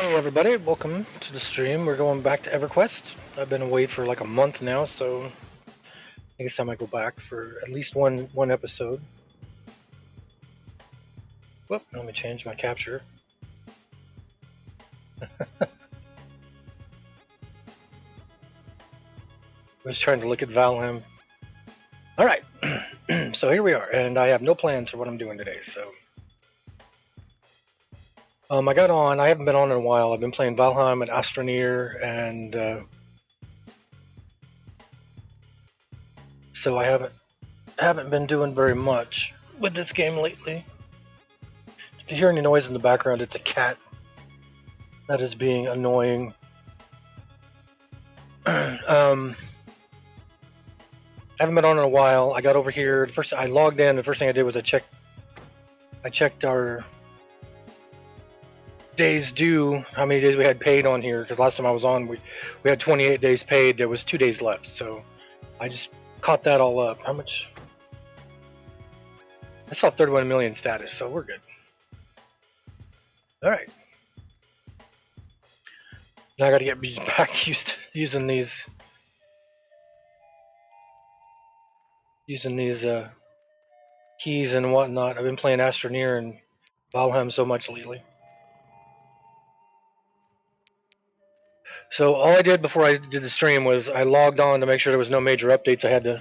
Hey everybody, welcome to the stream. We're going back to Everquest. I've been away for like a month now, so I think it's time I go back for at least one episode. Whoop, let me change my capture. I was trying to look at Valheim. Alright, so here we are, and I have no plans for what I'm doing today, so... I got on, I haven't been on in a while. I've been playing Valheim and Astroneer, and so I haven't been doing very much with this game lately. If you hear any noise in the background, it's a cat that is being annoying. I haven't been on in a while. I got over here. I logged in. The first thing I did was I checked our days due, how many days we had paid on here, because last time I was on, we had 28 days paid. There was 2 days left, so I just caught that all up. How much? I saw 31 million status, so we're good. All right. Now I got to get back used to using these keys and whatnot. I've been playing Astroneer and Valheim so much lately. So all I did before I did the stream was I logged on to make sure there was no major updates I had to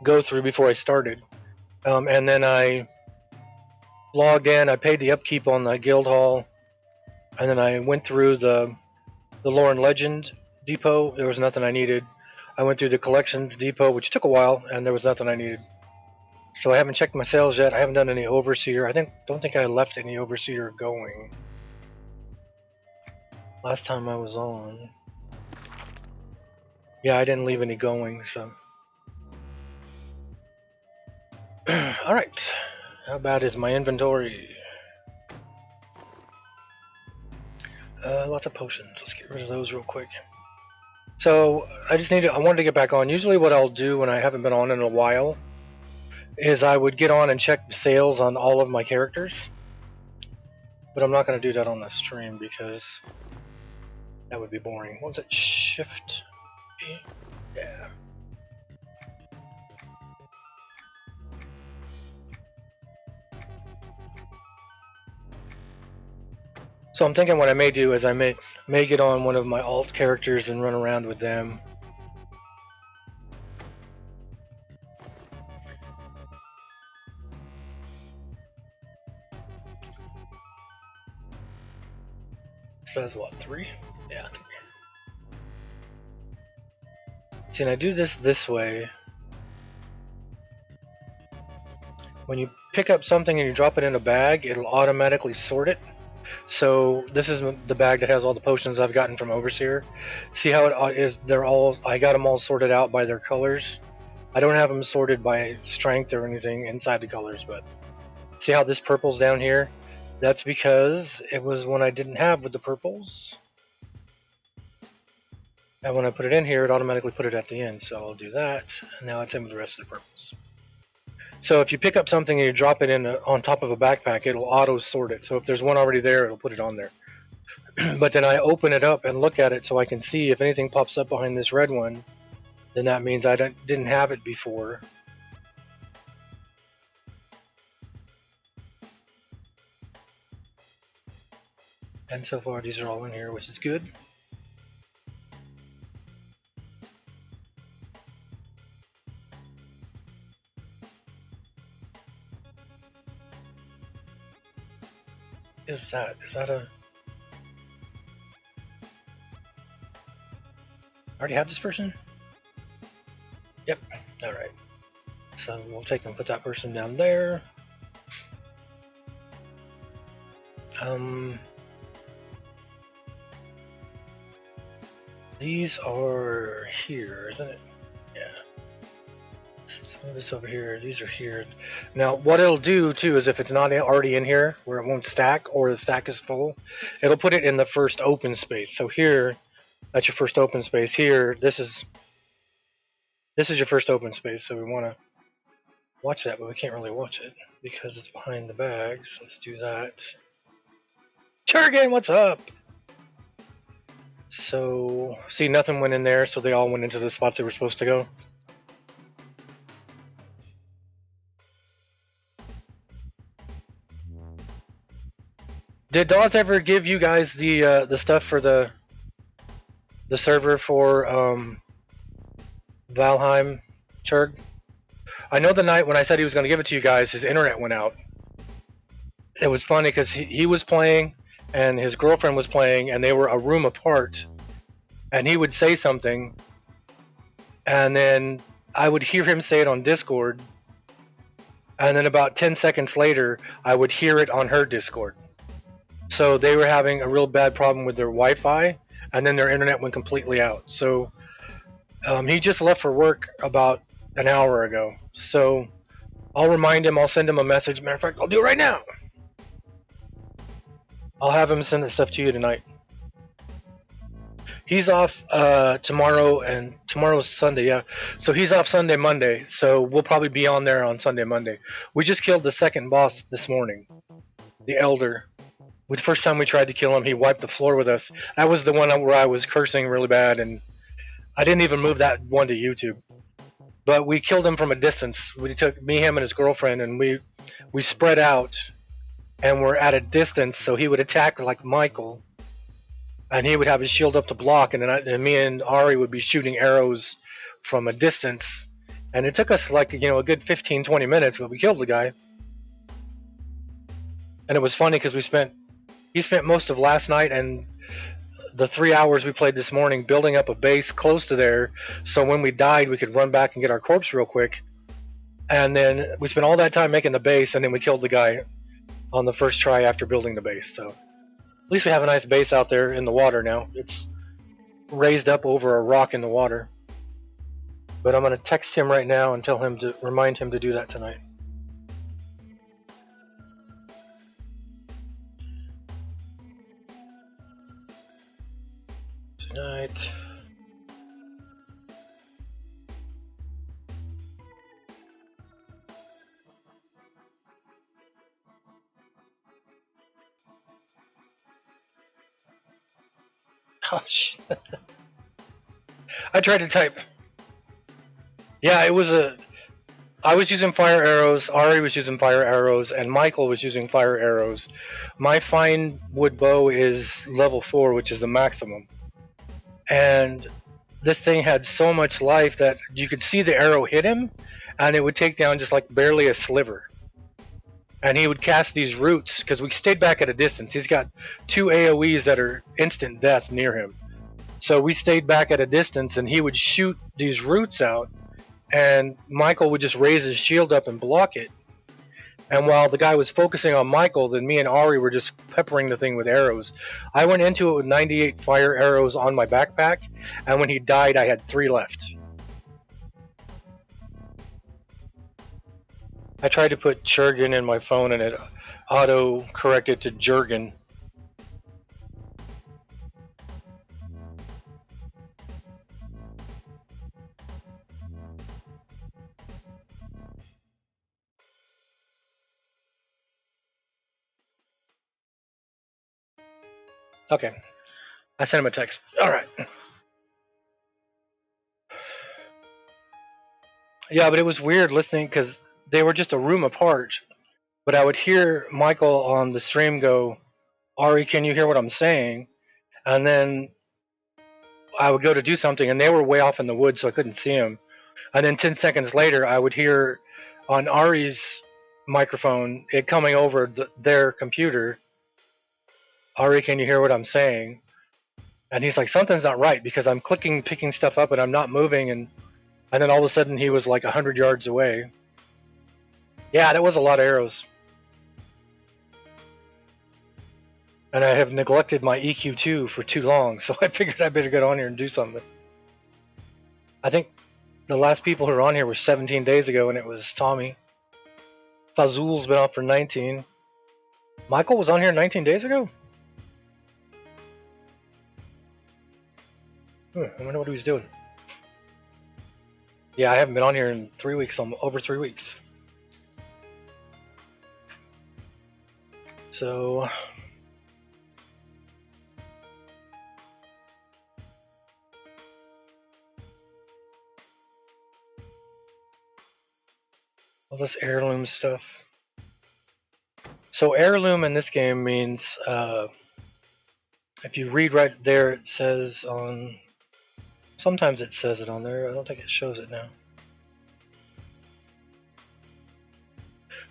go through before I started. And then I logged in, I paid the upkeep on the guild hall, and then I went through the lore and legend depot. There was nothing I needed. I went through the collections depot, which took a while, and there was nothing I needed. So I haven't checked my sales yet. I haven't done any overseer. Don't think I left any overseer going last time I was on. Yeah, I didn't leave any going, so. Alright. How bad is my inventory? Lots of potions. Let's get rid of those real quick. So I wanted to get back on. Usually what I'll do when I haven't been on in a while is I would get on and check the sales on all of my characters. But I'm not going to do that on the stream because that would be boring. What was it? Shift B? Yeah. So I'm thinking what I may do is I may get on one of my alt characters and run around with them. Says what, 3? Yeah, 3. See, and I do this way. When you pick up something and you drop it in a bag, it'll automatically sort it. So this is the bag that has all the potions I've gotten from Overseer. See how it is? I got them all sorted out by their colors. I don't have them sorted by strength or anything inside the colors, but see how this purple's down here? That's because it was when I didn't have with the purples. And when I put it in here, it automatically put it at the end. So I'll do that. And now it's in with the rest of the purples. So if you pick up something and you drop it in on top of a backpack, it'll auto sort it. So if there's one already there, it'll put it on there. But then I open it up and look at it so I can see if anything pops up behind this red one, then that means I didn't have it before. And so far these are all in here, which is good. Is that a... I already have this person? Yep, alright. So we'll take and put that person down there. These are here, isn't it? Yeah. Some of this over here, these are here. Now, what it'll do too is if it's not already in here, where it won't stack or the stack is full, it'll put it in the first open space. So here, that's your first open space. Here, this is your first open space. So we want to watch that, but we can't really watch it because it's behind the bags. Let's do that. Turgan, what's up? So, see, nothing went in there, so they all went into the spots they were supposed to go. Did Dawes ever give you guys the stuff for the server for Valheim, Churg? I know the night when I said he was going to give it to you guys, his internet went out. It was funny because he was playing and his girlfriend was playing, and they were a room apart. And he would say something, and then I would hear him say it on Discord, and then about 10 seconds later, I would hear it on her Discord. So they were having a real bad problem with their Wi-Fi, and then their internet went completely out. So he just left for work about an hour ago. So I'll remind him. I'll send him a message. Matter of fact, I'll do it right now. I'll have him send the stuff to you tonight. He's off tomorrow, and tomorrow's Sunday, yeah. So he's off Sunday, Monday. So we'll probably be on there on Sunday, Monday. We just killed the second boss this morning, the Elder. The first time we tried to kill him, he wiped the floor with us. That was the one where I was cursing really bad, and I didn't even move that one to YouTube. But we killed him from a distance. We took me, him, and his girlfriend, and we spread out, and we're at a distance. So he would attack like Michael, and he would have his shield up to block, and then and me and Ari would be shooting arrows from a distance. And it took us like a good 15-20 minutes, but we killed the guy. And it was funny because he spent most of last night and the 3 hours we played this morning building up a base close to there, so when we died we could run back and get our corpse real quick. And then we spent all that time making the base, and then we killed the guy on the first try after building the base. So at least we have a nice base out there in the water now. It's raised up over a rock in the water. But I'm going to text him right now and tell him to remind him to do that tonight. Tonight. Gosh. I tried to type. Yeah, I was using fire arrows, Ari was using fire arrows, and Michael was using fire arrows. My fine wood bow is level 4, which is the maximum. And this thing had so much life that you could see the arrow hit him, and it would take down just like barely a sliver. And he would cast these roots, because we stayed back at a distance. He's got 2 AoEs that are instant death near him. So we stayed back at a distance, and he would shoot these roots out, and Michael would just raise his shield up and block it. And while the guy was focusing on Michael, then me and Ari were just peppering the thing with arrows. I went into it with 98 fire arrows on my backpack, and when he died, I had 3 left. I tried to put Jurgen in my phone, and it auto-corrected to Jurgen. Okay. I sent him a text. All right. Yeah, but it was weird listening because they were just a room apart. But I would hear Michael on the stream go, Ari, can you hear what I'm saying? And then I would go to do something, and they were way off in the woods, so I couldn't see them. And then 10 seconds later, I would hear on Ari's microphone it coming over their computer, Ari, can you hear what I'm saying? And he's like, something's not right because I'm picking stuff up, and I'm not moving. And then all of a sudden, he was like 100 yards away. Yeah, that was a lot of arrows. And I have neglected my EQ2 for too long, so I figured I better get on here and do something. I think the last people who were on here were 17 days ago, and it was Tommy. Fazul's been on for 19. Michael was on here 19 days ago? I wonder what he was doing. Yeah, I haven't been on here in 3 weeks, over 3 weeks. So all this heirloom stuff. So heirloom in this game means, if you read right there, it says on. Sometimes it says it on there. I don't think it shows it now.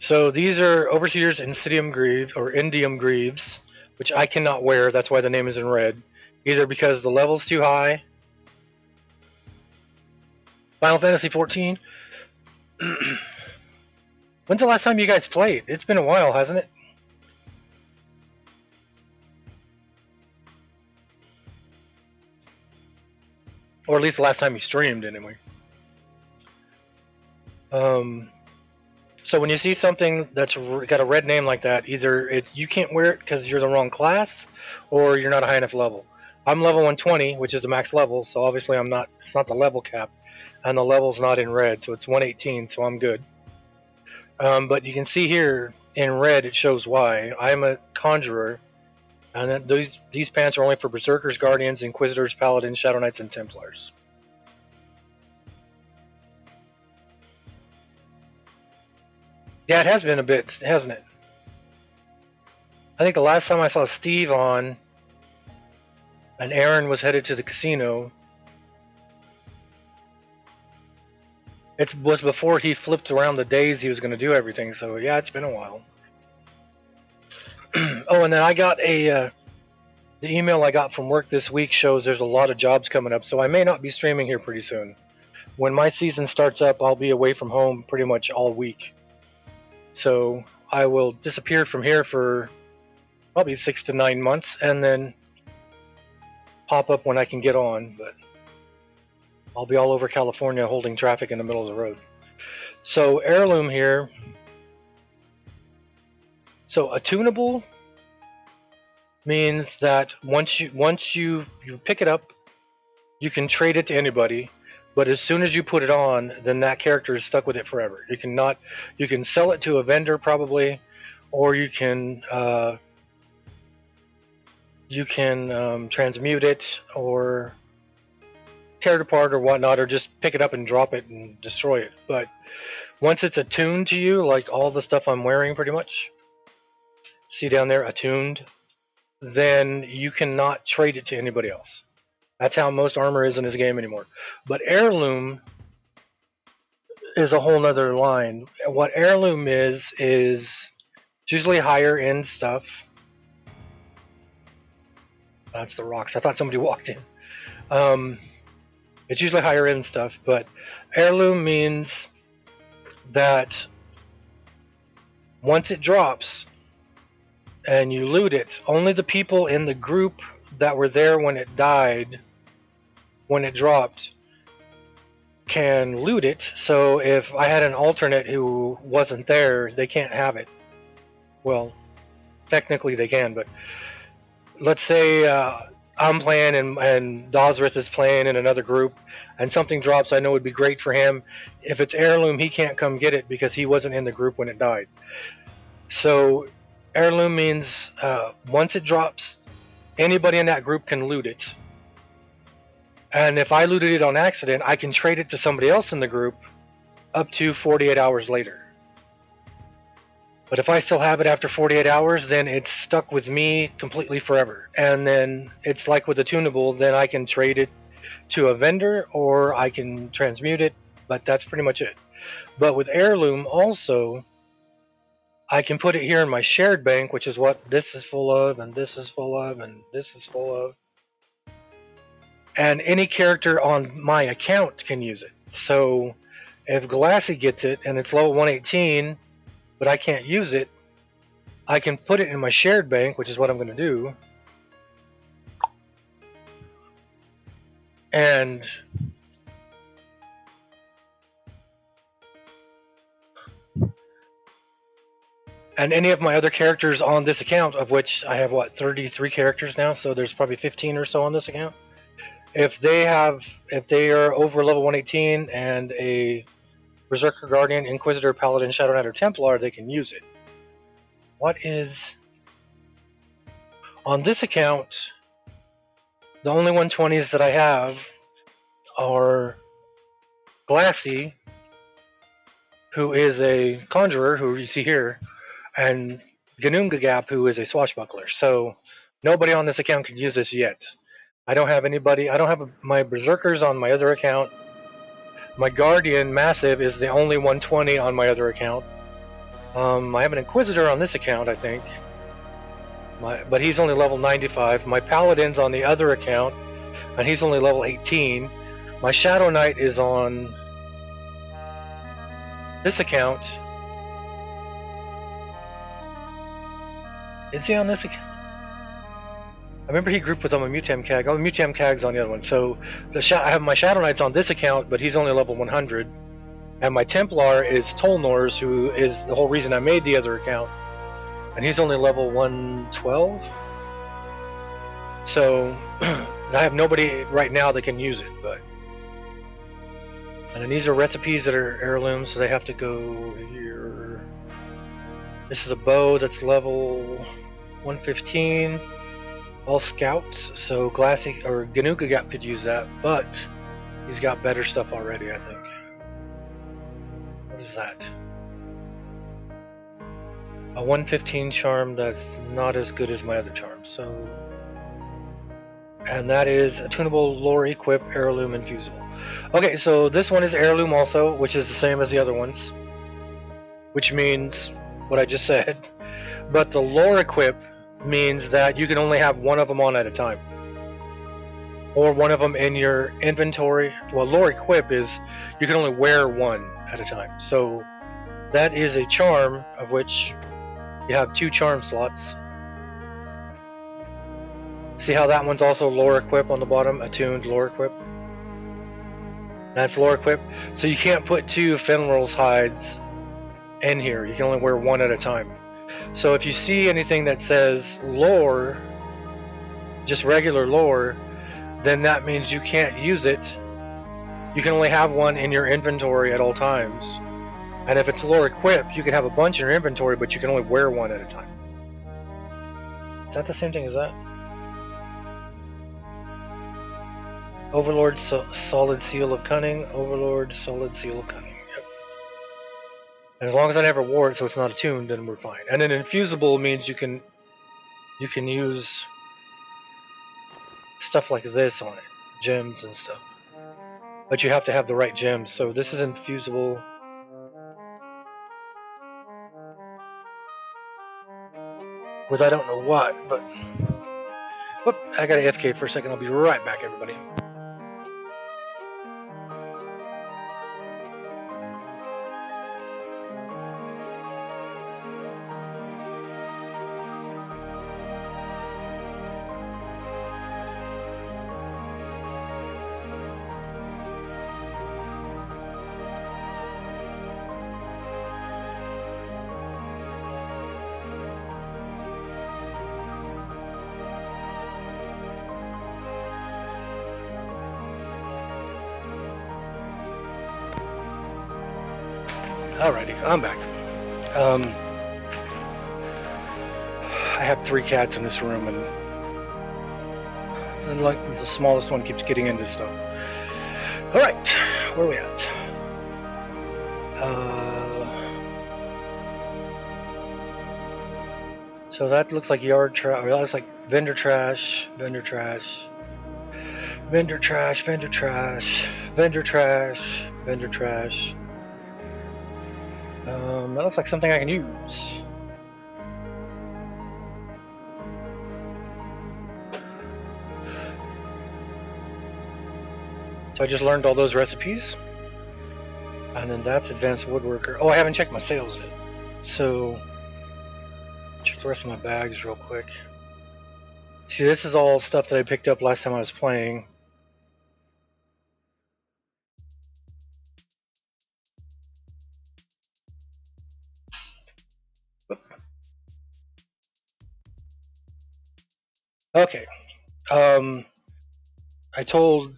So these are Overseer's Insidium Greaves, or Indium Greaves, which I cannot wear. That's why the name is in red. Either because the level's too high. Final Fantasy 14. When's the last time you guys played? It's been a while, hasn't it? Or at least the last time you streamed, anyway. So when you see something that's got a red name like that, either it's you can't wear it because you're the wrong class, or you're not a high enough level. I'm level 120, which is the max level, so obviously I'm not. It's not the level cap, and the level's not in red, so it's 118, so I'm good. But you can see here in red it shows why. I'm a conjurer, and these pants are only for berserkers, guardians, inquisitors, paladins, shadow knights, and templars. Yeah, it has been a bit, hasn't it? I think the last time I saw Steve on, and Aaron was headed to the casino, it was before he flipped around the days he was going to do everything. So yeah, it's been a while. Oh, and then I got the email I got from work this week shows there's a lot of jobs coming up, so I may not be streaming here pretty soon. When my season starts up, I'll be away from home pretty much all week. So I will disappear from here for probably 6 to 9 months, and then pop up when I can get on. But I'll be all over California holding traffic in the middle of the road. So heirloom here. So attunable means that once you pick it up, you can trade it to anybody. But as soon as you put it on, then that character is stuck with it forever. You can sell it to a vendor probably, or you can transmute it or tear it apart or whatnot, or just pick it up and drop it and destroy it. But once it's attuned to you, like all the stuff I'm wearing pretty much, see down there, attuned, then you cannot trade it to anybody else. That's how most armor is in this game anymore. But heirloom is a whole nother line. What heirloom is usually higher end stuff. That's the rocks. I thought somebody walked in. It's usually higher end stuff, but heirloom means that once it drops and you loot it, only the people in the group that were there when it died, when it dropped, can loot it. So if I had an alternate who wasn't there, they can't have it. Well, technically they can, but let's say I'm playing and Dosrith is playing in another group and something drops I know would be great for him. If it's heirloom, he can't come get it because he wasn't in the group when it died. So heirloom means once it drops, anybody in that group can loot it. And if I looted it on accident, I can trade it to somebody else in the group up to 48 hours later. But if I still have it after 48 hours, then it's stuck with me completely forever. And then it's like with the tunable, then I can trade it to a vendor or I can transmute it, but that's pretty much it. But with heirloom also, I can put it here in my shared bank, which is what this is full of, and this is full of, and this is full of. And any character on my account can use it. So if Glassy gets it and it's level 118, but I can't use it, I can put it in my shared bank, which is what I'm going to do. And any of my other characters on this account, of which I have, 33 characters now, so there's probably 15 or so on this account. If they are over level 118 and a Berserker, Guardian, Inquisitor, Paladin, Shadow Knight, or Templar, they can use it. What is... On this account, the only 120s that I have are Glassy, who is a conjurer, who you see here, and Ganungagap, who is a swashbuckler. So nobody on this account can use this yet. I don't have anybody. I don't have my berserkers on my other account. My guardian massive is the only 120 on my other account. I have an inquisitor on this account, I think. But he's only level 95. My paladin's on the other account, and he's only level 18. My shadow knight is on this account. Is he on this account? I remember he grouped with my Mutam Cag. Oh, Mutam Cag's on the other one. So I have my Shadow Knight's on this account, but he's only level 100. And my Templar is Tolnor's, who is the whole reason I made the other account. And he's only level 112. So I have nobody right now that can use it. But and then these are recipes that are heirlooms, so they have to go here. This is a bow that's level 115. All scouts, so Glassy or Ganukagap could use that, but he's got better stuff already, I think. What is that? A 115 charm that's not as good as my other charm, so. And that is a tunable lore equip heirloom infusible. Okay, so this one is heirloom also, which is the same as the other ones, which means what I just said. But the lore equip means that you can only have one of them on at a time, or one of them in your inventory. Well, lore equip is you can only wear one at a time. So that is a charm, of which you have 2 charm slots. See how that one's also lore equip on the bottom, attuned lore equip. That's lore equip. So you can't put 2 Fenrir's hides in here. You can only wear one at a time. So if you see anything that says lore, just regular lore, then that means you can't use it. You can only have one in your inventory at all times. And if it's lore equipped, you can have a bunch in your inventory, but you can only wear one at a time. Is that the same thing as that? Overlord Solid Seal of Cunning. Overlord Solid Seal of Cunning. Yep. And as long as I never wore it, so it's not attuned, then we're fine. And then infusible means you can use stuff like this on it, gems and stuff. But you have to have the right gems. So this is infusible. With I don't know what, but whoop, I got AFK for a second. I'll be right back, everybody. Alrighty, I'm back. I have 3 cats in this room, and like the smallest one keeps getting into stuff. All right, where are we at? So that looks like yard trash. That looks like vendor trash, vendor trash, vendor trash, vendor trash, vendor trash, vendor trash. That looks like something I can use. So I just learned all those recipes. And then that's advanced woodworker. Oh, I haven't checked my sales yet. So check the rest of my bags real quick. See, this is all stuff that I picked up last time I was playing. Okay. I told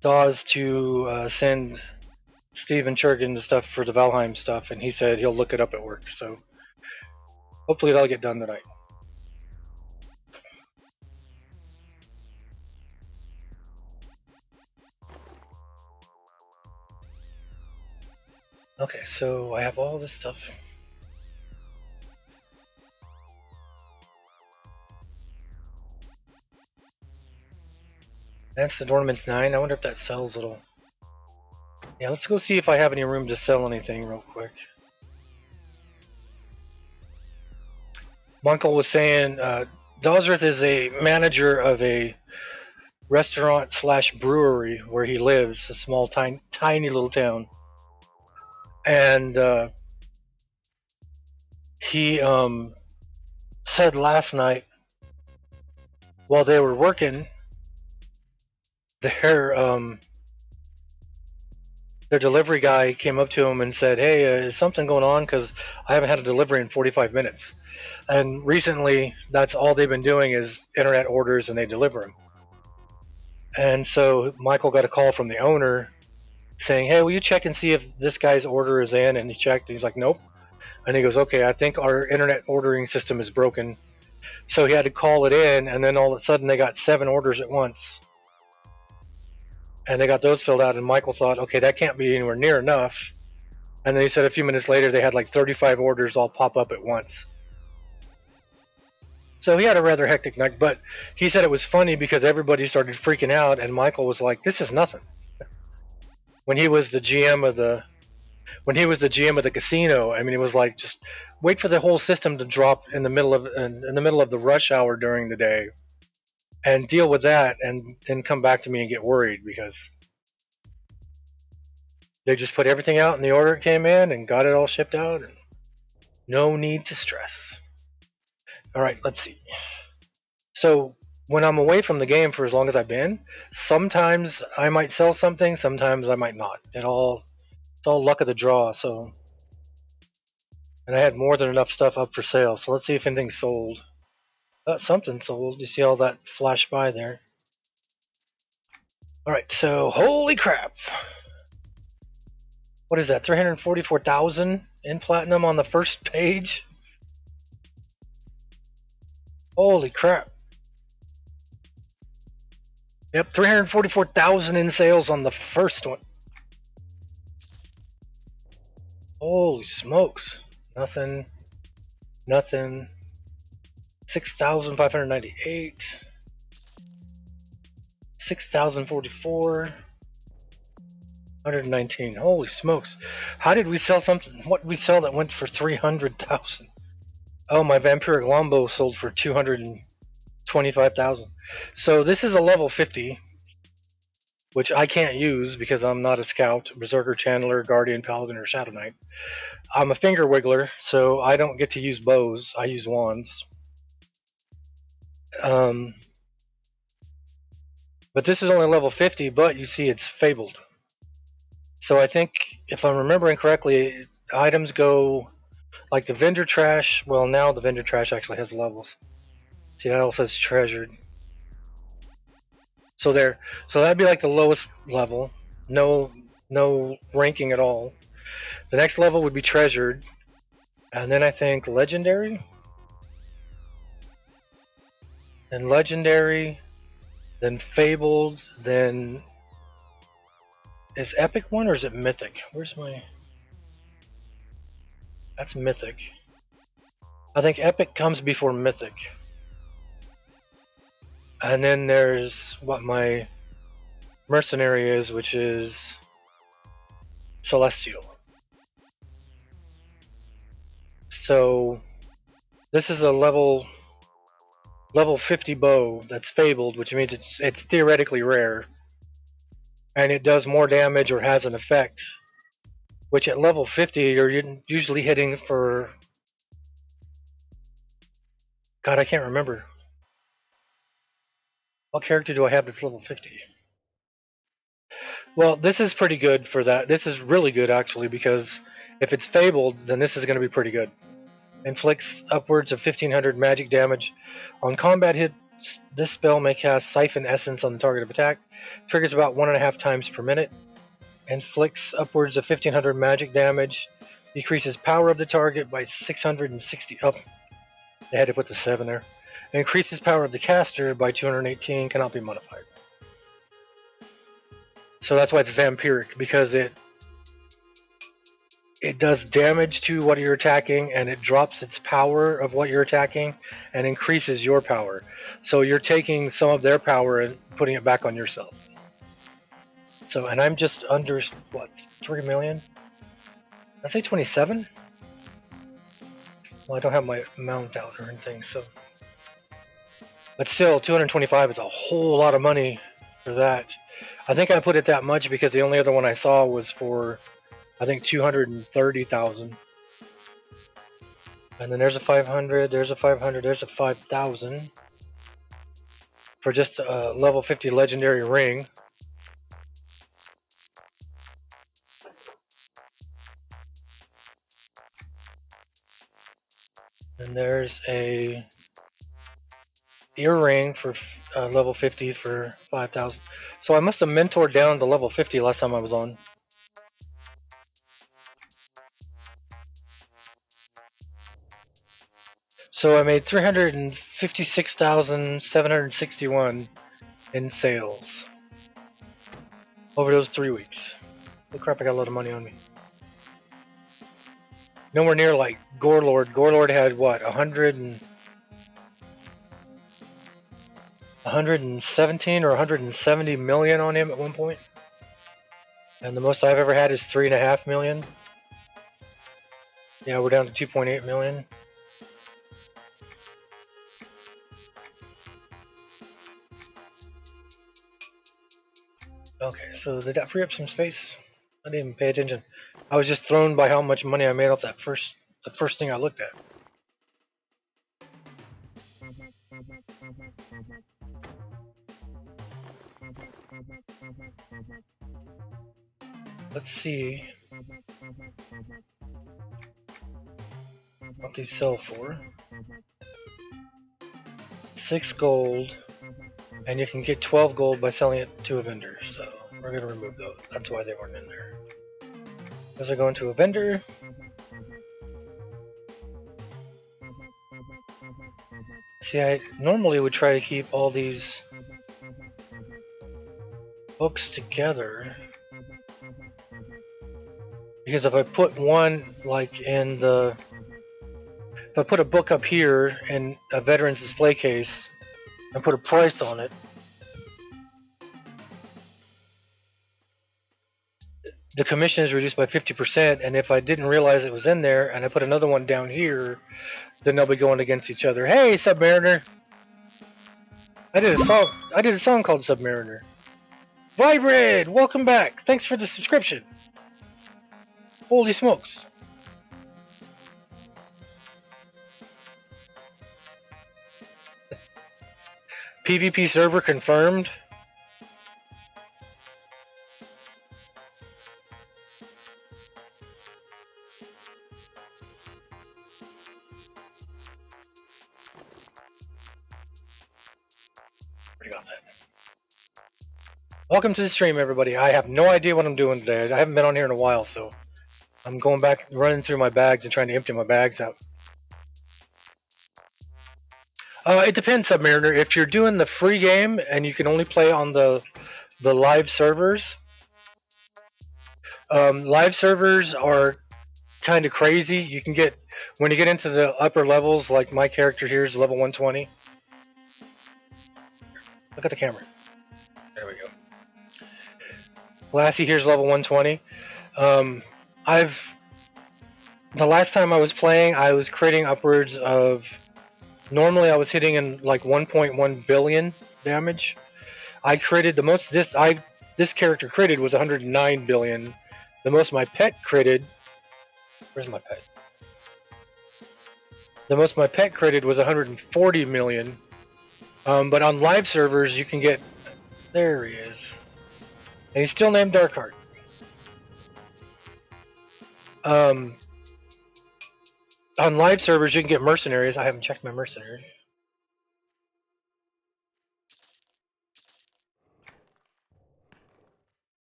Dawes to send Steven Churgan the stuff for the Valheim stuff, and he said he'll look it up at work. So hopefully that'll get done tonight. Okay, so I have all this stuff. That's the Ornaments 9. I wonder if that sells at all. Yeah, let's go see if I have any room to sell anything real quick. My uncle was saying Dosrith is a manager of a restaurant slash brewery where he lives, a small, tiny little town. And he said last night while they were working, their their delivery guy came up to him and said, "Hey, is something going on? Because I haven't had a delivery in 45 minutes." And recently, that's all they've been doing is internet orders, and they deliver them. And so Michael got a call from the owner saying, "Hey, will you check and see if this guy's order is in?" And he checked. And he's like, "Nope." And he goes, "Okay, I think our internet ordering system is broken." So he had to call it in, and then all of a sudden they got 7 orders at once, and they got those filled out. And Michael thought, "Okay, that can't be anywhere near enough." And then he said a few minutes later they had like 35 orders all pop up at once. So he had a rather hectic night, but he said it was funny because everybody started freaking out, and Michael was like, "This is nothing." When he was the GM of the casino, I mean, it was like just wait for the whole system to drop in the middle of the rush hour during the day, and deal with that, and then come back to me and get worried because they just put everything out in the order it came in and got it all shipped out, and no need to stress. All right, let's see. So when I'm away from the game for as long as I've been, sometimes I might sell something, sometimes I might not. It's all luck of the draw. So, and I had more than enough stuff up for sale. So let's see if anything's sold. Something sold. You see all that flash by there. All right. So holy crap! What is that? 344,000 in platinum on the first page. Holy crap! Yep, 344,000 in sales on the first one. Holy smokes! Nothing. 6,598. 6,044. 119. Holy smokes! How did we sell something? What did we sell that went for 300,000? Oh, my vampiric longbow sold for 225,000. So this is a level 50, which I can't use because I'm not a scout, berserker, channeler, guardian, paladin, or shadow knight. I'm a finger wiggler, so I don't get to use bows. I use wands. But this is only level 50, but you see it's fabled. So I think, if I'm remembering correctly, items go like the vendor trash. Well, now the vendor trash actually has levels. See, that all says treasured. So that'd be like the lowest level. No ranking at all. The next level would be treasured, and then I think legendary, then legendary, then fabled, then is epic one or is it mythic? Where's my? That's mythic. I think epic comes before mythic. And then there's what my mercenary is, which is celestial. So this is a level 50 bow that's fabled, which means it's theoretically rare, and it does more damage or has an effect. Which at level 50 you're usually hitting for. God, I can't remember. What character do I have that's level 50? Well, this is pretty good for that. This is really good actually because if it's fabled, then this is going to be pretty good. Inflicts upwards of 1,500 magic damage on combat hits. This spell may cast Siphon Essence on the target of attack. Triggers about 1.5 times per minute. Inflicts upwards of 1,500 magic damage. Decreases power of the target by 660. Oh, they had to put the 7 there. Increases power of the caster by 218. Cannot be modified. So that's why it's vampiric, because it it does damage to what you're attacking, and it drops its power of what you're attacking and increases your power. So you're taking some of their power and putting it back on yourself. So, and I'm just under, what, 3 million? I say 27? Well, I don't have my mount out or anything, so. But still, 225 is a whole lot of money for that. I think I put it that much because the only other one I saw was for, I think, 230,000. And then there's a 500, there's a 500, there's a 5,000 for just a level 50 legendary ring. And there's a earring for level 50 for 5,000. So I must have mentored down to level 50 last time I was on. So I made 356,761 in sales over those 3 weeks. Oh crap, I got a lot of money on me. Nowhere near like Gorelord. Gorelord had what, 117 or 170 million on him at one point. And the most I've ever had is 3.5 million. Yeah, we're down to 2.8 million. Okay, so did that free up some space? I didn't even pay attention. I was just thrown by how much money I made off the first thing I looked at. Let's see what these sell for. 6 gold, and you can get 12 gold by selling it to a vendor. So we're going to remove those. That's why they weren't in there. Those are going to a vendor. See, I normally would try to keep all these books together, because if I put one like in the, if I put a book up here in a veteran's display case and put a price on it, the commission is reduced by 50%, and if I didn't realize it was in there and I put another one down here, then they'll be going against each other. Hey, Submariner! I did a song called Submariner. Vibrate! Welcome back! Thanks for the subscription! Holy smokes! PvP server confirmed. Got that. Welcome to the stream, everybody. I have no idea what I'm doing today. I haven't been on here in a while, so I'm going back, running through my bags and trying to empty my bags out. It depends, Submariner. If you're doing the free game and you can only play on the live servers, live servers are kind of crazy. You can get, when you get into the upper levels, like my character here is level 120. Look at the camera. There we go. Lassie here's level 120. The last time I was playing, I was critting upwards of, normally I was hitting in like 1.1 billion damage. I critted the most, this character critted was 109 billion. The most my pet critted, where's my pet? The most my pet critted was 140 million. But on live servers, you can get, there he is. And he's still named Darkheart. On live servers, you can get Mercenaries. I haven't checked my Mercenary.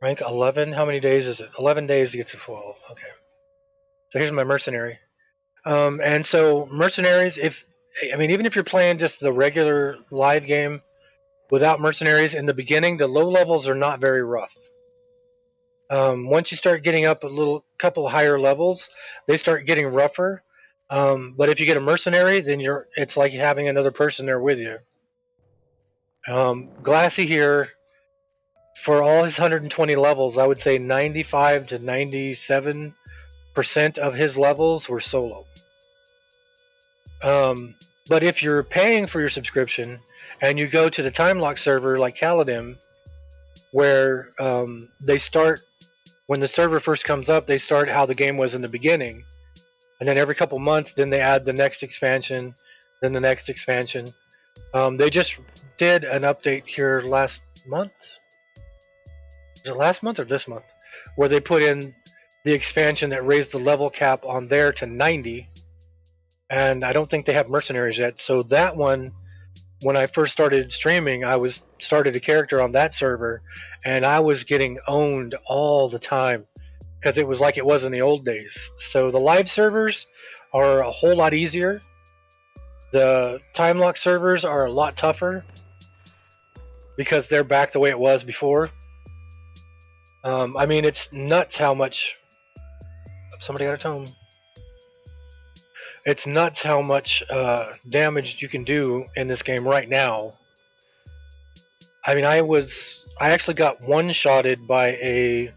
Rank 11. How many days is it? 11 days to get to 12. Okay. So here's my Mercenary. And so Mercenaries, even if you're playing just the regular live game without Mercenaries in the beginning, the low levels are not very rough. Once you start getting up a couple higher levels, they start getting rougher. But if you get a mercenary, then it's like having another person there with you. Glassy here, for all his 120 levels, I would say 95 to 97% of his levels were solo. But if you're paying for your subscription and you go to the time lock server like Caladim, where they start when the server first comes up, they start how the game was in the beginning, and then every couple months, then they add the next expansion, then the next expansion. They just did an update here last month. Is it last month or this month? Where they put in the expansion that raised the level cap on there to 90, and I don't think they have mercenaries yet. So that one, when I first started streaming, I started a character on that server, and I was getting owned all the time because it was like it was in the old days. So the live servers are a whole lot easier. The time lock servers are a lot tougher because they're back the way it was before. I mean, it's nuts how much. Somebody got a tome. It's nuts how much damage you can do in this game right now. I mean, I actually got one-shotted by a.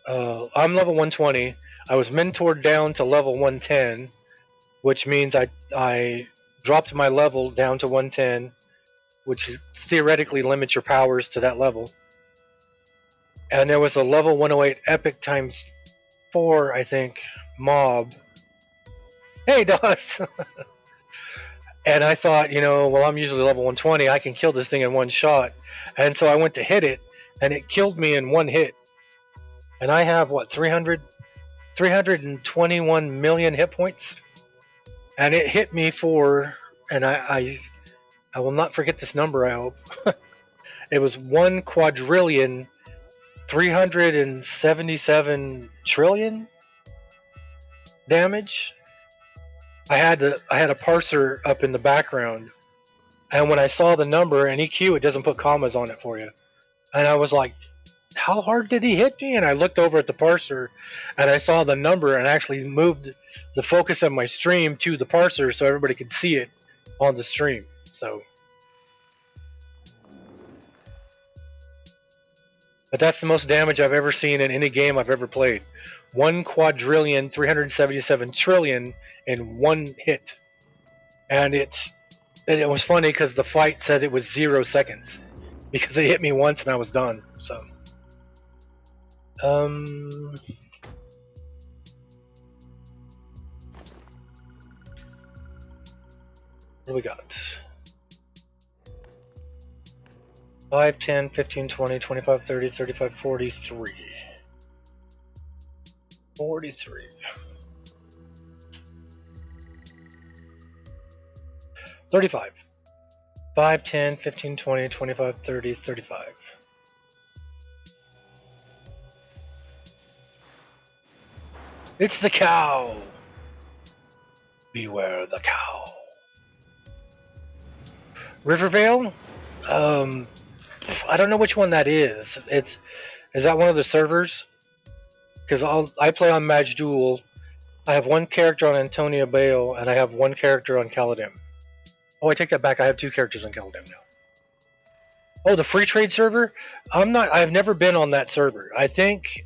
I'm level 120. I was mentored down to level 110, which means I dropped my level down to 110, which theoretically limits your powers to that level. And there was a level 108 epic times 4, I think, mob. Hey, Doss! And I thought, well, I'm usually level 120. I can kill this thing in one shot. And so I went to hit it, and it killed me in one hit. And I have, 321 million hit points? And it hit me and I will not forget this number, I hope. It was 1 quadrillion 377 trillion damage. I had a parser up in the background, and when I saw the number in EQ, it doesn't put commas on it for you. And I was like, how hard did he hit me? And I looked over at the parser, and I saw the number, and actually moved the focus of my stream to the parser so everybody could see it on the stream. But that's the most damage I've ever seen in any game I've ever played. 1 quadrillion 377 trillion in one hit. And it was funny because the fight said it was 0 seconds because it hit me once and I was done. So what do we got? 5, 10, 15, 20, 25, 30, 35, 43. 43. 35. 5, 10, 15, 20, 25, 30, 35. It's the cow. Beware the cow. Rivervale? I don't know which one that is. Is that one of the servers? Because I play on Majduel. I have one character on Antonia Bale, and I have one character on Caladim. Oh, I take that back. I have 2 characters on Caladim now. Oh, the free trade server? I've never been on that server. I think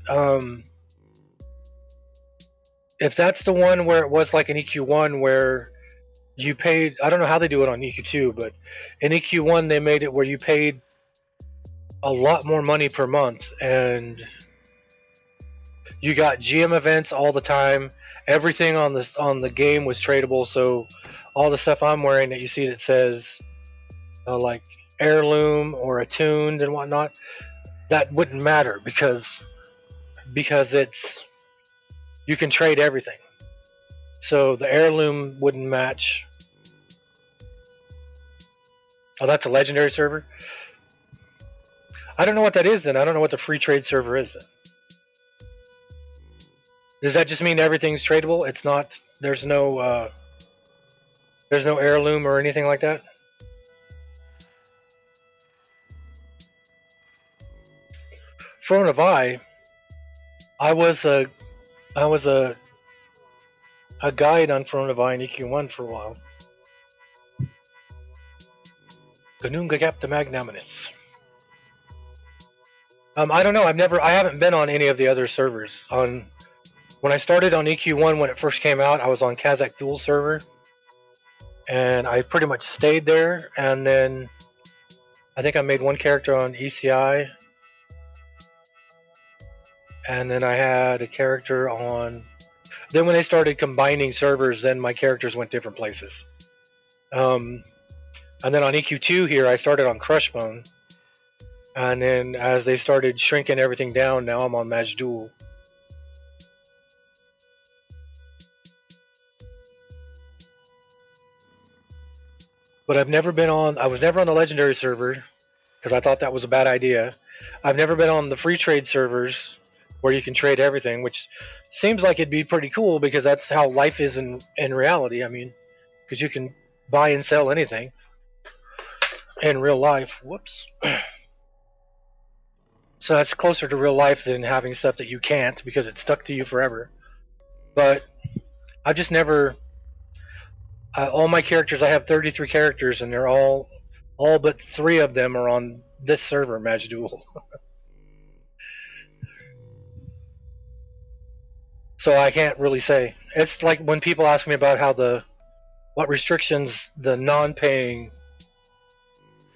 if that's the one where it was like an EQ1 where you paid, I don't know how they do it on EQ2, but in EQ1 they made it where you paid a lot more money per month, and you got GM events all the time. Everything on the game was tradable, so all the stuff I'm wearing that you see that says like heirloom or attuned and whatnot, that wouldn't matter because it's, you can trade everything. So the heirloom wouldn't match. Oh, that's a legendary server? I don't know what that is then. I don't know what the free trade server is then. Does that just mean everything's tradable? It's not, there's no heirloom or anything like that? Throne of I was a guide on Throne of I in EQ1 for a while. Gununga Capta Magnaminis. I don't know. I haven't been on any of the other servers. When I started on EQ1 when it first came out, I was on Kazakh Duel server, and I pretty much stayed there. And then I think I made one character on ECI, and then I had a character on. Then when they started combining servers, then my characters went different places. And then on EQ2 here, I started on Crushbone, and then as they started shrinking everything down, now I'm on Majduel. But I was never on the legendary server because I thought that was a bad idea. I've never been on the free trade servers where you can trade everything, which seems like it'd be pretty cool because that's how life is in reality. I mean, because you can buy and sell anything in real life. Whoops. So that's closer to real life than having stuff that you can't because it's stuck to you forever. But I've just never. All my characters, I have 33 characters, and they're all but 3 of them are on this server, Majduel. So I can't really say. It's like when people ask me about what restrictions the non-paying,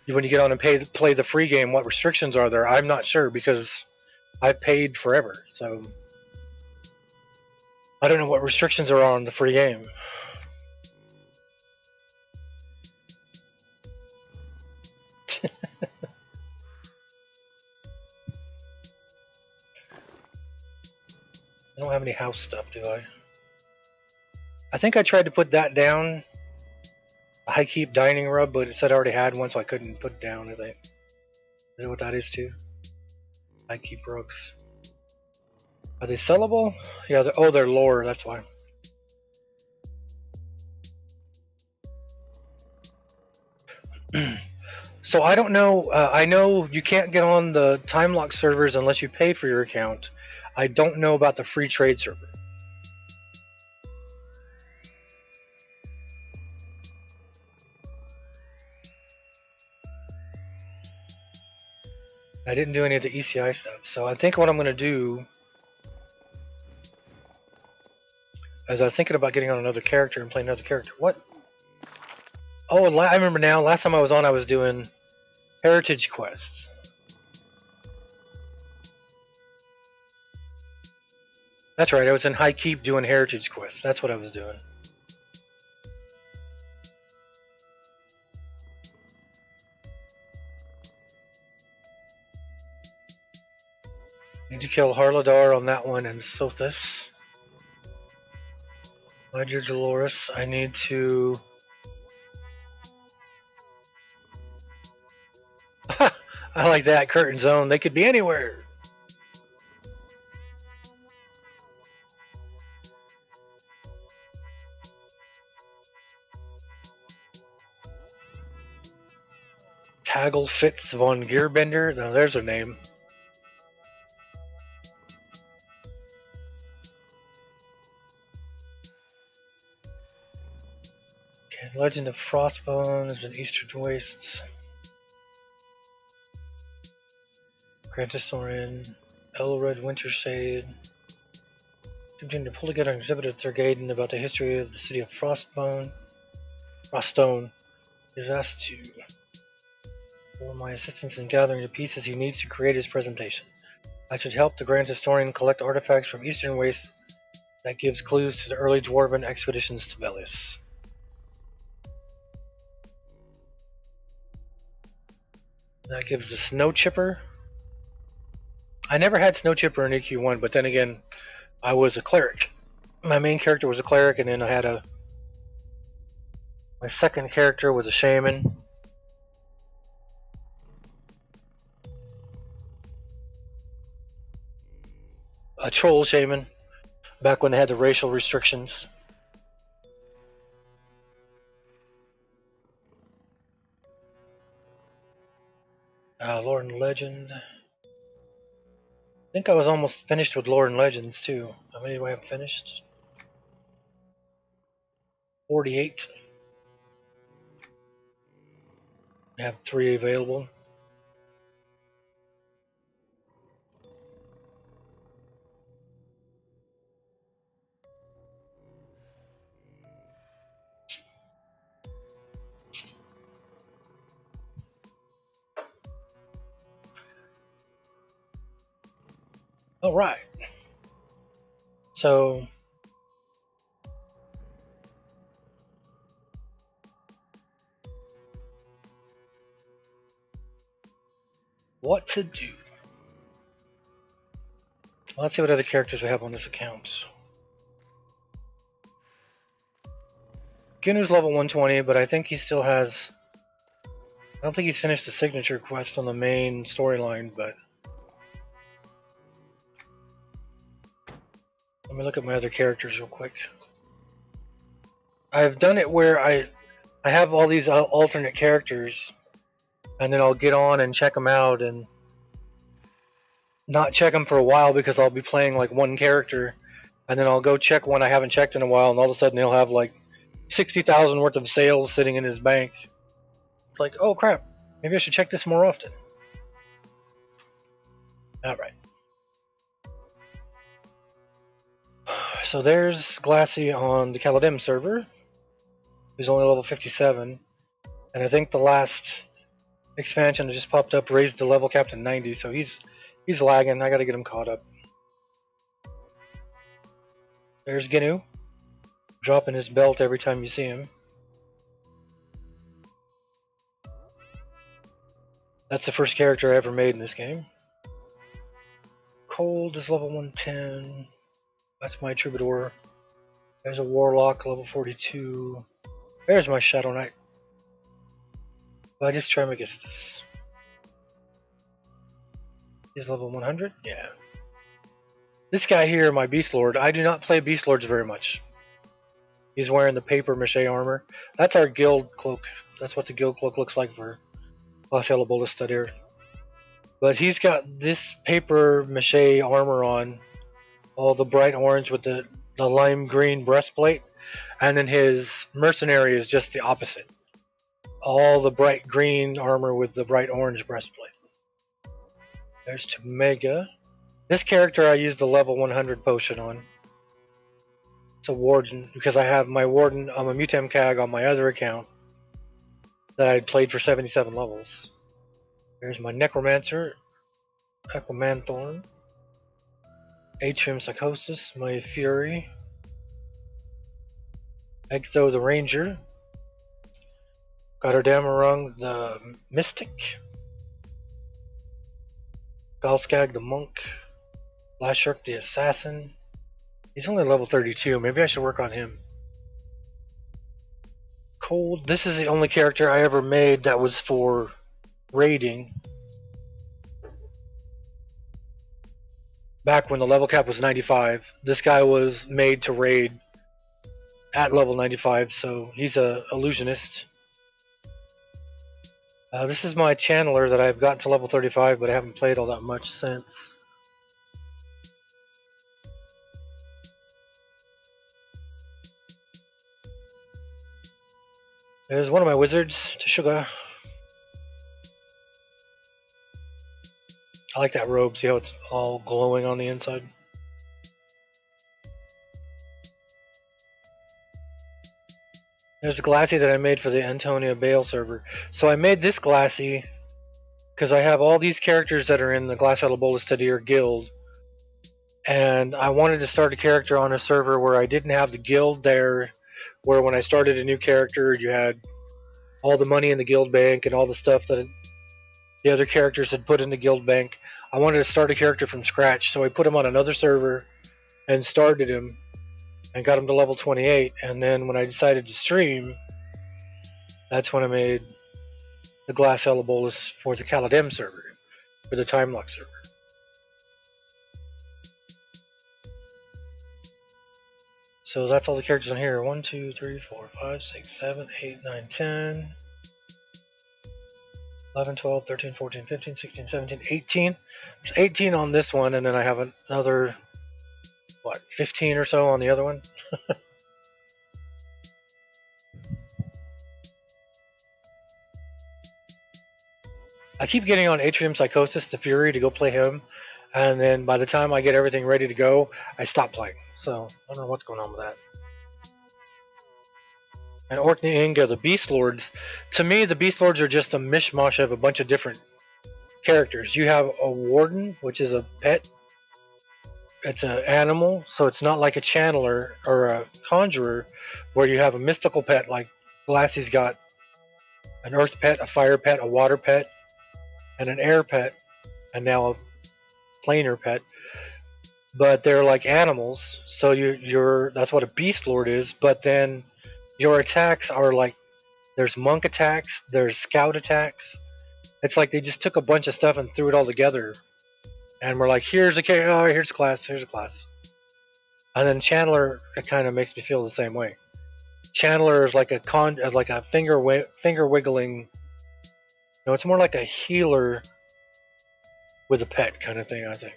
when you get on and play the free game, what restrictions are there? I'm not sure because I've paid forever, so I don't know what restrictions are on the free game. I don't have any house stuff, do I? I think I tried to put that down, a high keep dining rub, but it said I already had one, so I couldn't put it down, I think. Is that what that is too? High keep rugs. Are they sellable? Yeah, they're lore, that's why. So I don't know. I know you can't get on the time lock servers unless you pay for your account. I don't know about the free trade server. I didn't do any of the ECI stuff, so I think what I'm going to do is I was thinking about getting on another character and playing another character. What? Oh, I remember now. Last time I was on, I was doing heritage quests. That's right. I was in High Keep doing heritage quests. That's what I was doing. Need to kill Harladar on that one and Sothis. My dear Dolores, I need to. I like that curtain zone. They could be anywhere. Taggle Fitz von Gearbender. Now there's her name. Okay, Legend of Frostbones and Eastern Wastes. Grand Historian, Elred Wintershade. Attempting to pull together an exhibit at Thurgaden about the history of the city of Froststone. Is asked to for my assistance in gathering the pieces he needs to create his presentation. I should help the Grand Historian collect artifacts from Eastern Wastes that gives clues to the early Dwarven expeditions to Velius. That gives the Snow Chipper. I never had Snow Chipper in EQ1, but then again, I was a cleric. My main character was a cleric, and then I had my second character was a shaman. A troll shaman, back when they had the racial restrictions. Lore and Legend. think I was almost finished with Lore and Legends too. How many do I have finished? 48. I have 3 available. All right. So what to do? Well, let's see what other characters we have on this account. Ginu's level 120, but I think he still has... I don't think he's finished the signature quest on the main storyline, but... Let me look at my other characters real quick. I've done it where I have all these alternate characters, and then I'll get on and check them out, and not check them for a while because I'll be playing like one character, and then I'll go check one I haven't checked in a while, and all of a sudden he'll have like 60,000 worth of sales sitting in his bank. It's like, oh crap, maybe I should check this more often. Alright. So there's Glassy on the Caladim server. He's only level 57. And I think the last expansion that just popped up raised the level cap to 90, so he's lagging. I gotta get him caught up. There's Ginu, dropping his belt every time you see him. That's the first character I ever made in this game. Cold is level 110. That's my Troubadour. There's a Warlock, level 42. There's my Shadow Knight. Vitus Trismegistus. He's level 100? Yeah. This guy here, my Beast Lord, I do not play Beast Lords very much. He's wearing the paper mache armor. That's our guild cloak. That's what the guild cloak looks like for Las Alabola Stadir. But he's got this paper mache armor on, all the bright orange with the lime green breastplate, and then his mercenary is just the opposite. All the bright green armor with the bright orange breastplate. There's Tomega. This character I used the level 100 potion on. It's a warden, because I have my warden, I'm a Mutem Cag on my other account that I had played for 77 levels. There's my Necromancer, Aquamanthorn, Atrium Psychosis, my Fury, Exo the Ranger, Gotterdammerung the Mystic, Galskag the Monk, Lashurk the Assassin. He's only level 32, maybe I should work on him. Cold, this is the only character I ever made that was for raiding. Back when the level cap was 95, this guy was made to raid at level 95, so he's a illusionist. This is my channeler that I've gotten to level 35, but I haven't played all that much since. There's one of my wizards, Teshuga. I like that robe, see how it's all glowing on the inside? There's a Glassy that I made for the Antonia Bale server. So I made this Glassy because I have all these characters that are in the Glass Alabola Stadir guild. And I wanted to start a character on a server where I didn't have the guild there, where when I started a new character, you had all the money in the guild bank and all the stuff that the other characters had put in the guild bank. I wanted to start a character from scratch, so I put him on another server and started him and got him to level 28. And then when I decided to stream, that's when I made the Glass Alabolas for the Caladim server, for the Time Lock server. So that's all the characters on here. 1, 2, 3, 4, 5, 6, 7, 8, 9, 10. 11, 12, 13, 14, 15, 16, 17, 18. There's 18 on this one, and then I have another, 15 or so on the other one. I keep getting on Atrium Psychosis, the Fury, to go play him, and then by the time I get everything ready to go, I stop playing. So I don't know what's going on with that. And Orkney Inga, the Beast Lords. To me, the Beast Lords are just a mishmash of a bunch of different characters. You have a Warden, which is a pet. It's an animal, so it's not like a Channeler or a Conjurer, where you have a mystical pet like Glassy's got an Earth pet, a Fire pet, a Water pet, and an Air pet, and now a Planar pet. But they're like animals, so you're that's what a Beast Lord is. But then your attacks are like there's monk attacks, there's scout attacks. It's like they just took a bunch of stuff and threw it all together, and we're like, here's a here's a class, here's a class. And then Channeler, it kind of makes me feel the same way. Channeler is like a finger wiggling. No, it's more like a healer with a pet kind of thing, I think.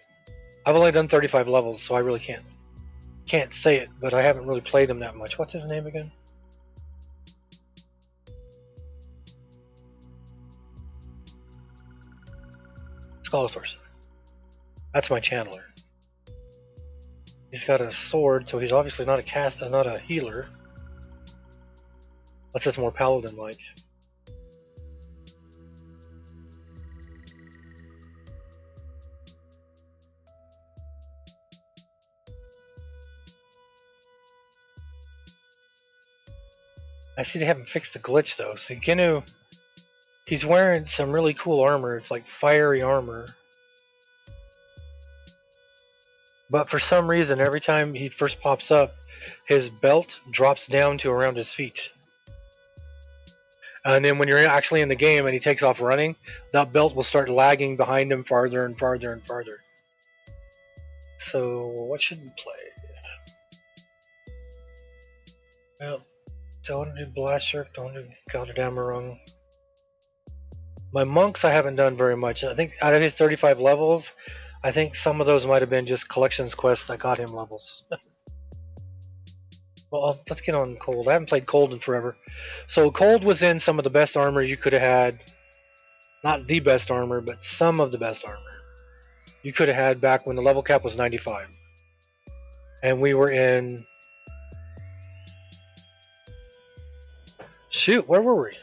I've only done 35 levels, so I really can't say it, but I haven't really played him that much. What's his name again? Skalathorson. That's my Channeler. He's got a sword, so he's obviously not a healer. Unless it's more paladin-like. I see they haven't fixed the glitch though. So Ginu, he's wearing some really cool armor. It's like fiery armor. But for some reason, every time he first pops up, his belt drops down to around his feet. And then when you're actually in the game and he takes off running, that belt will start lagging behind him farther and farther and farther. So what should we play? Well, don't do Blastshirk, don't do Galderdamarung. My monks I haven't done very much. I think out of his 35 levels, I think some of those might have been just collections quests that got him levels. Well, let's get on Cold. I haven't played Cold in forever. So Cold was in some of the best armor you could have had. Not the best armor, but some of the best armor you could have had back when the level cap was 95. And we were in... Shoot, where were we?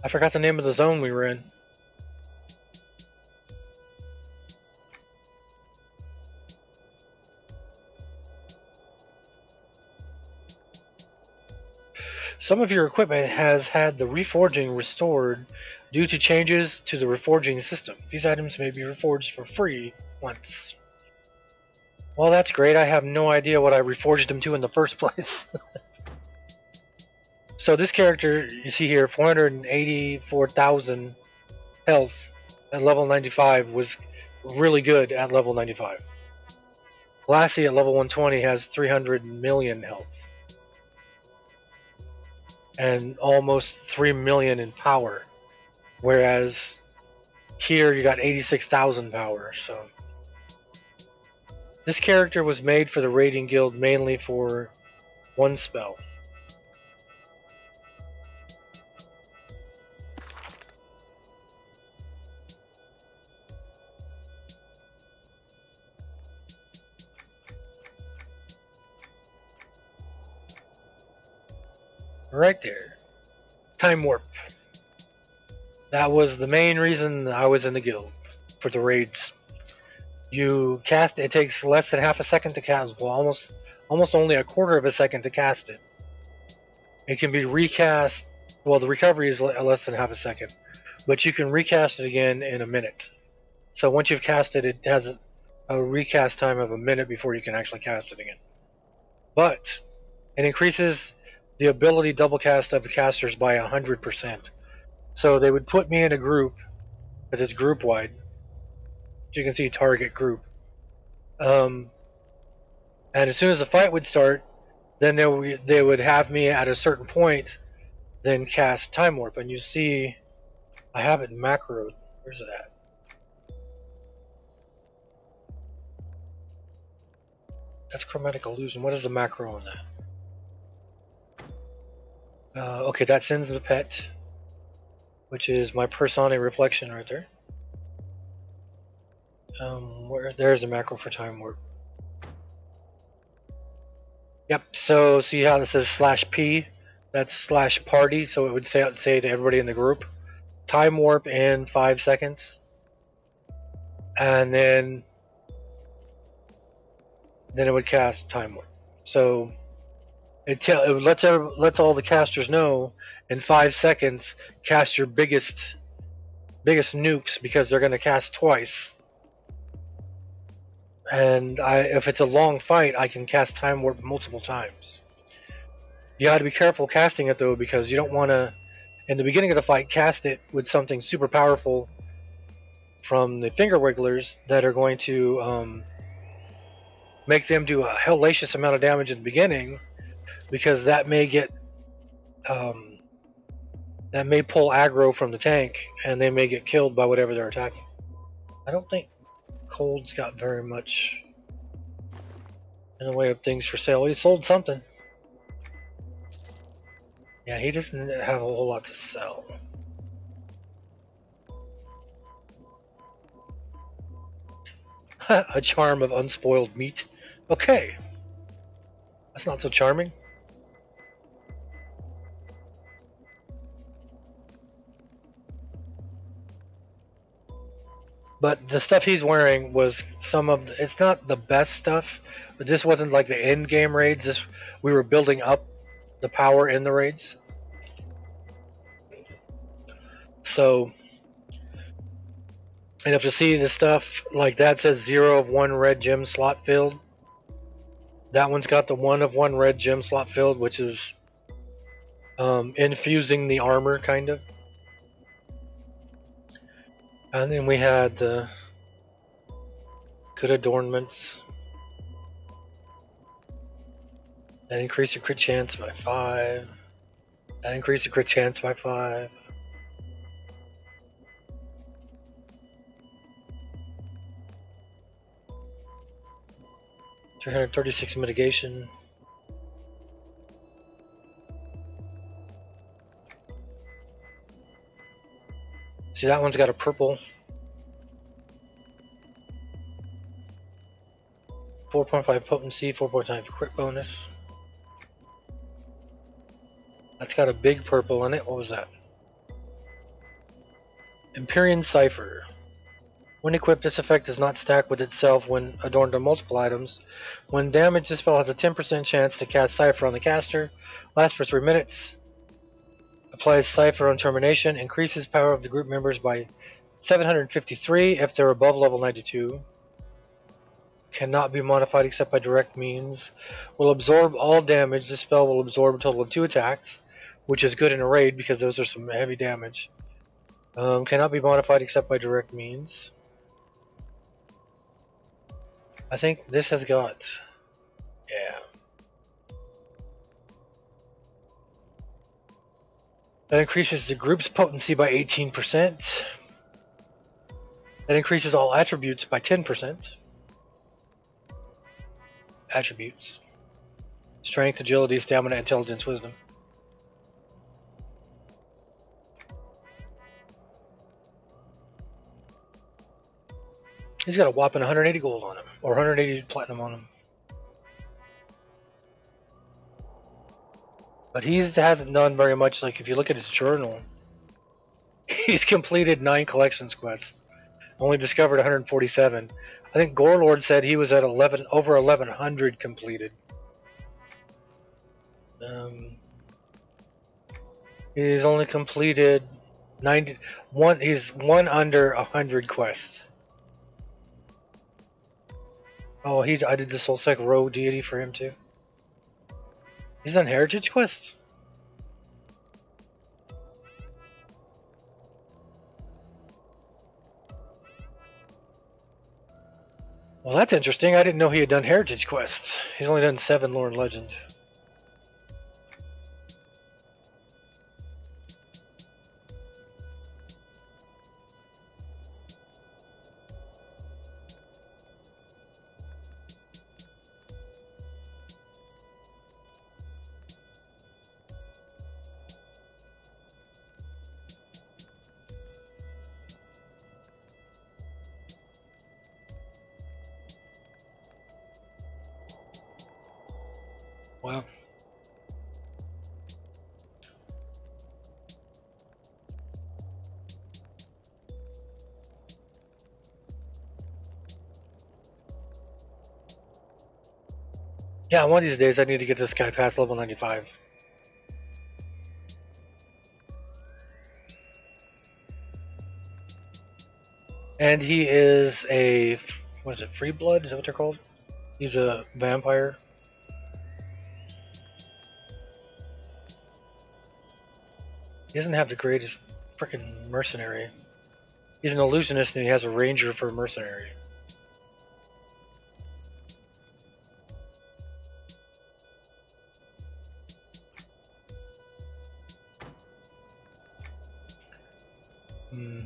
I forgot the name of the zone we were in. Some of your equipment has had the reforging restored due to changes to the reforging system. These items may be reforged for free once. Well, that's great. I have no idea what I reforged them to in the first place. So this character, you see here, 484,000 health at level 95 was really good at level 95. Glassy at level 120 has 300 million health. And almost 3 million in power. Whereas here you got 86,000 power, so. This character was made for the raiding guild mainly for one spell. Right there. Time warp. That was the main reason I was in the guild, for the raids. You cast it takes less than half a second to cast, well almost only a quarter of a second to cast it. It can be recast, well the recovery is less than half a second, but you can recast it again in a minute. So once you've cast it, it has a recast time of a minute before you can actually cast it again. But it increases the ability double cast of the casters by 100%. So they would put me in a group, because it's group wide. You can see target group. And as soon as the fight would start, then they would have me at a certain point, then cast Time Warp. And you see I have it macroed. Where's it at? That's chromatic illusion. What is the macro on that? Okay, that sends the pet, which is my Personic reflection right there. There's a macro for time warp. Yep. So see how it says /P? That's /party. So it would say to everybody in the group, time warp in 5 seconds, and then it would cast time warp. So it lets all the casters know in 5 seconds cast your biggest nukes because they're going to cast twice. And if it's a long fight, I can cast time warp multiple times. You got to be careful casting it though, because you don't want to, in the beginning of the fight, cast it with something super powerful from the finger wigglers that are going to make them do a hellacious amount of damage in the beginning, because that may pull aggro from the tank and they may get killed by whatever they're attacking. I don't think Cold's got very much in the way of things for sale. He sold something. Yeah, he doesn't have a whole lot to sell. A charm of unspoiled meat. Okay. That's not so charming. But the stuff he's wearing was it's not the best stuff, but this wasn't like the end game raids. We were building up the power in the raids. So, and if you see the stuff like that says 0 of 1 red gem slot filled, that one's got the 1 of 1 red gem slot filled, which is infusing the armor, kind of. And then we had the good adornments that increase your crit chance by 5. That increase your crit chance by 5. $336 mitigation. See, that one's got a purple. 4.5 potency, 4.5 crit bonus. That's got a big purple in it. What was that? Empyrean Cipher. When equipped, this effect does not stack with itself when adorned on multiple items. When damaged, this spell has a 10% chance to cast Cipher on the caster. Lasts for 3 minutes. Applies Cipher on termination. Increases power of the group members by 753 if they're above level 92. Cannot be modified except by direct means. Will absorb all damage. This spell will absorb a total of 2 attacks, which is good in a raid because those are some heavy damage. Cannot be modified except by direct means. I think this has got... yeah. That increases the group's potency by 18%. That increases all attributes by 10%. Attributes. Strength, agility, stamina, intelligence, wisdom. He's got a whopping 180 gold on him, or 180 platinum on him. But he hasn't done very much. Like if you look at his journal, he's completed 9 collections quests. Only discovered 147. I think Gorelord said he was at over 1100 completed. He's only completed 91. He's one under 100 quests. Oh, I did the Soulsec Row deity for him too. He's done heritage quests. Well, that's interesting. I didn't know he had done heritage quests. He's only done 7 lore and legend. Wow. Yeah, one of these days I need to get this guy past level 95. And he is a, what is it, free blood? Is that what they're called? He's a vampire. He doesn't have the greatest freaking mercenary. He's an illusionist and he has a ranger for a mercenary. Hmm.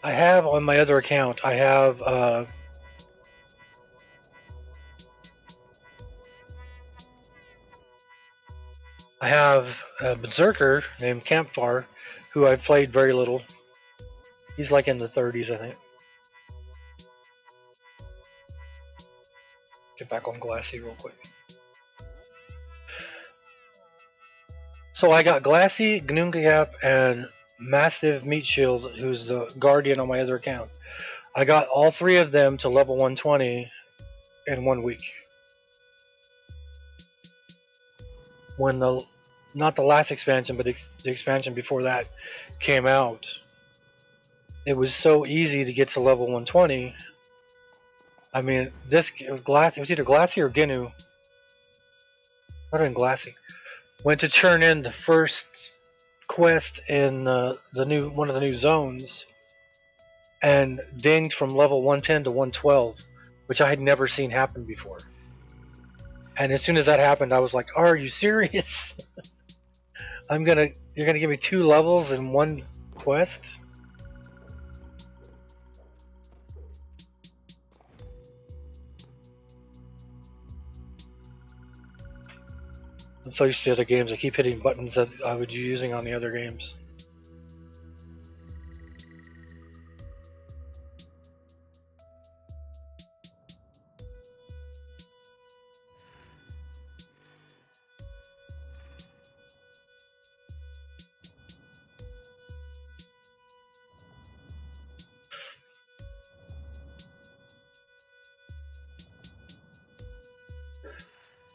I have on my other account, I have a berserker named Campfire, who I've played very little. He's like in the 30s, I think. Get back on Glassy real quick. So I got Glassy, Gnoomgap, and Massive Meat Shield, who's the guardian on my other account. I got all three of them to level 120 in 1 week. When the, not the last expansion, but the expansion before that came out, it was so easy to get to level 120. I mean, this Glassy, it was either Glassy or Gnu. Might have been Glassy. Went to turn in the first quest in the new one of the new zones, and dinged from level 110 to 112, which I had never seen happen before. And as soon as that happened, I was like, "Are you serious? You're gonna give me 2 levels in one quest?" I'm so used to other games. I keep hitting buttons that I would be using on the other games.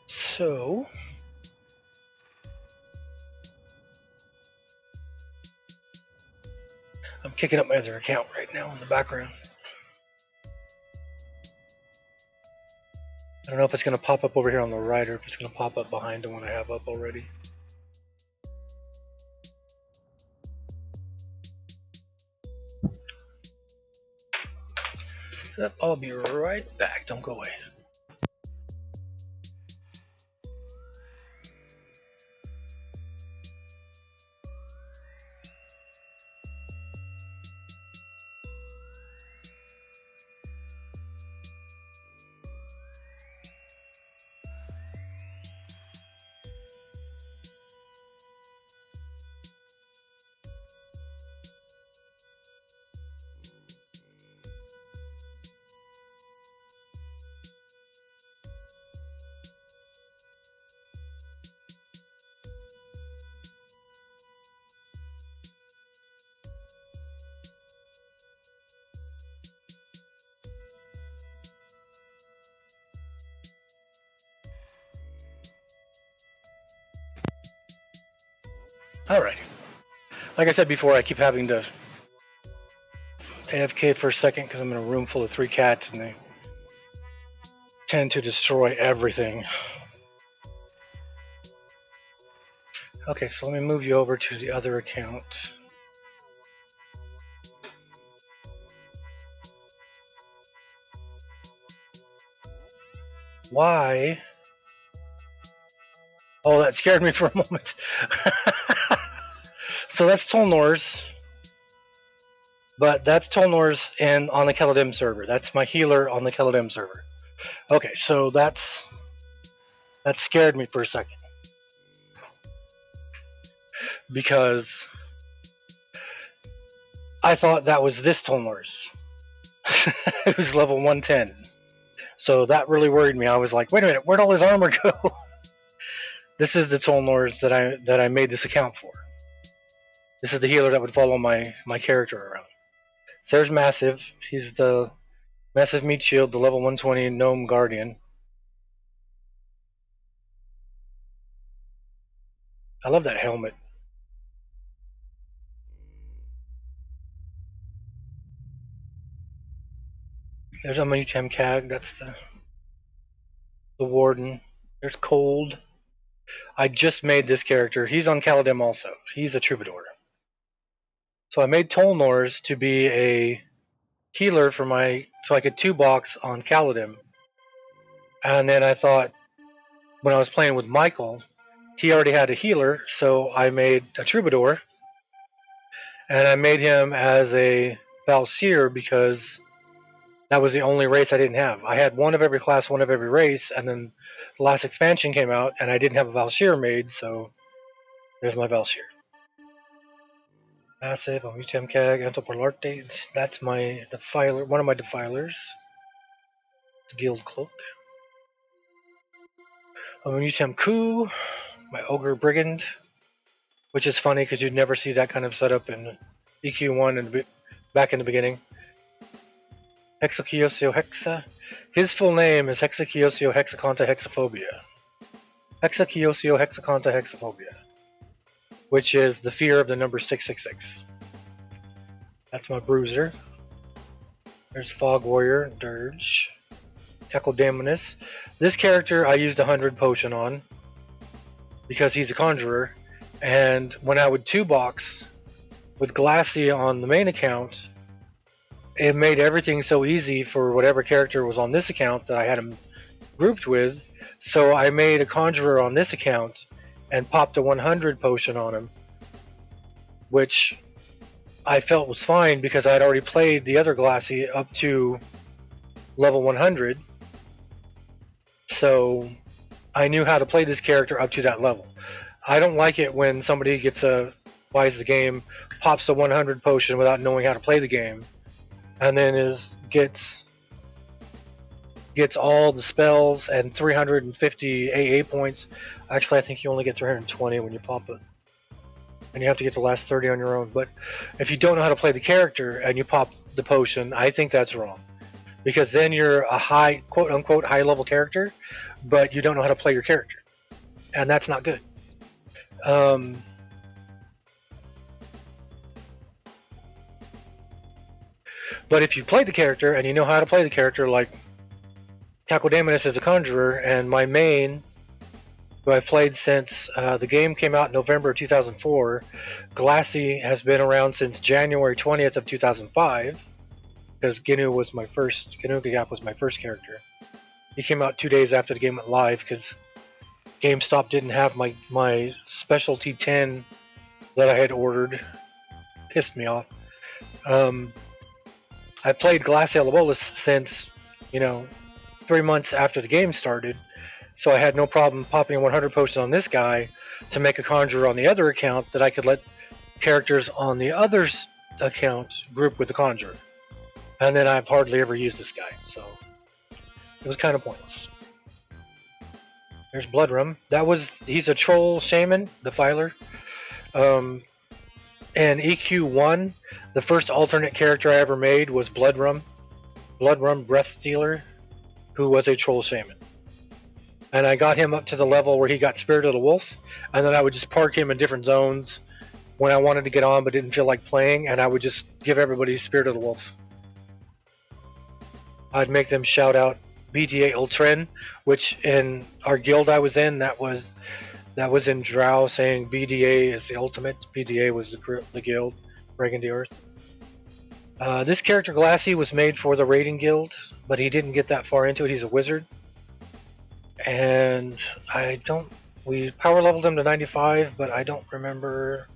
So I'm kicking up my other account right now in the background. I don't know if it's going to pop up over here on the right or if it's going to pop up behind the one I have up already. Yep, I'll be right back. Don't go away. Alright. Like I said before, I keep having to AFK for a second because I'm in a room full of 3 cats and they tend to destroy everything. Okay, so let me move you over to the other account. Why? Oh, that scared me for a moment. So that's Tolnor's. But that's Tolnor's on the Keladim server. That's my healer on the Keladim server. Okay, so that scared me for a second. because I thought that was this Tolnor's. It was level 110. So that really worried me. I was like, wait a minute, where'd all his armor go? This is the Tolnor's that I made this account for. This is the healer that would follow my character around. So there's Massive. He's the Massive Meat Shield, the level 120 Gnome Guardian. I love that helmet. There's Amanitem Cag, that's the Warden. There's Cold. I just made this character. He's on Caladim also. He's a Troubadour. So I made Tolnor's to be a healer for so I could 2-box on Caladim. And then I thought, when I was playing with Michael, he already had a healer, so I made a Troubadour. And I made him as a Valseer because that was the only race I didn't have. I had one of every class, one of every race, and then the last expansion came out, and I didn't have a Valseer made, so there's my Valseer. Massive, Omutemcag, Antopolarte. That's my defiler, one of my defilers. Guild Cloak. Omutemku, my Ogre Brigand, which is funny because you'd never see that kind of setup in EQ1 and back in the beginning. Hexakiosio Hexa. His full name is Hexakiosio Hexaconta Hexaphobia. Hexakiosio Hexaconta Hexaphobia, which is the fear of the number 666. That's my Bruiser. There's Fog Warrior, Dirge. Echodaemonus. This character I used 100 potion on because he's a conjurer, and when I would 2-box with Glassy on the main account, it made everything so easy for whatever character was on this account that I had him grouped with. So I made a conjurer on this account and popped a 100 potion on him, which I felt was fine because I had already played the other Glassy up to level 100. So I knew how to play this character up to that level. I don't like it when somebody buys the game, pops a 100 potion without knowing how to play the game, and then gets all the spells and 350 AA points. Actually, I think you only get 320 when you pop it, and you have to get the last 30 on your own. But if you don't know how to play the character and you pop the potion, I think that's wrong, because then you're a high, quote unquote, high level character, but you don't know how to play your character, and that's not good. But if you play the character and you know how to play the character, like Tacodaemonus is a conjurer, and my main, who I've played since the game came out in November 2004, Glassy has been around since January 20th of 2005, because Ginu was my first character. He came out 2 days after the game went live because GameStop didn't have my specialty 10 that I had ordered. Pissed me off. I played Glassy Alabolus since, 3 months after the game started, so I had no problem popping 100 potions on this guy to make a conjurer on the other account that I could let characters on the other's account group with the conjurer. And then I've hardly ever used this guy, so it was kind of pointless. There's Bloodrum. He's a troll shaman, defiler. And EQ1, the first alternate character I ever made was Bloodrum Breath Stealer, who was a troll shaman. And I got him up to the level where he got Spirit of the Wolf, and then I would just park him in different zones when I wanted to get on but didn't feel like playing, and I would just give everybody Spirit of the Wolf. I'd make them shout out BDA Ultren, which in our guild I was in, that was in Drow, saying BDA is the ultimate. BDA was the guild, Breaking the Earth. This character Glassy was made for the raiding guild, but he didn't get that far into it. He's a wizard, and we power leveled him to 95, but I don't remember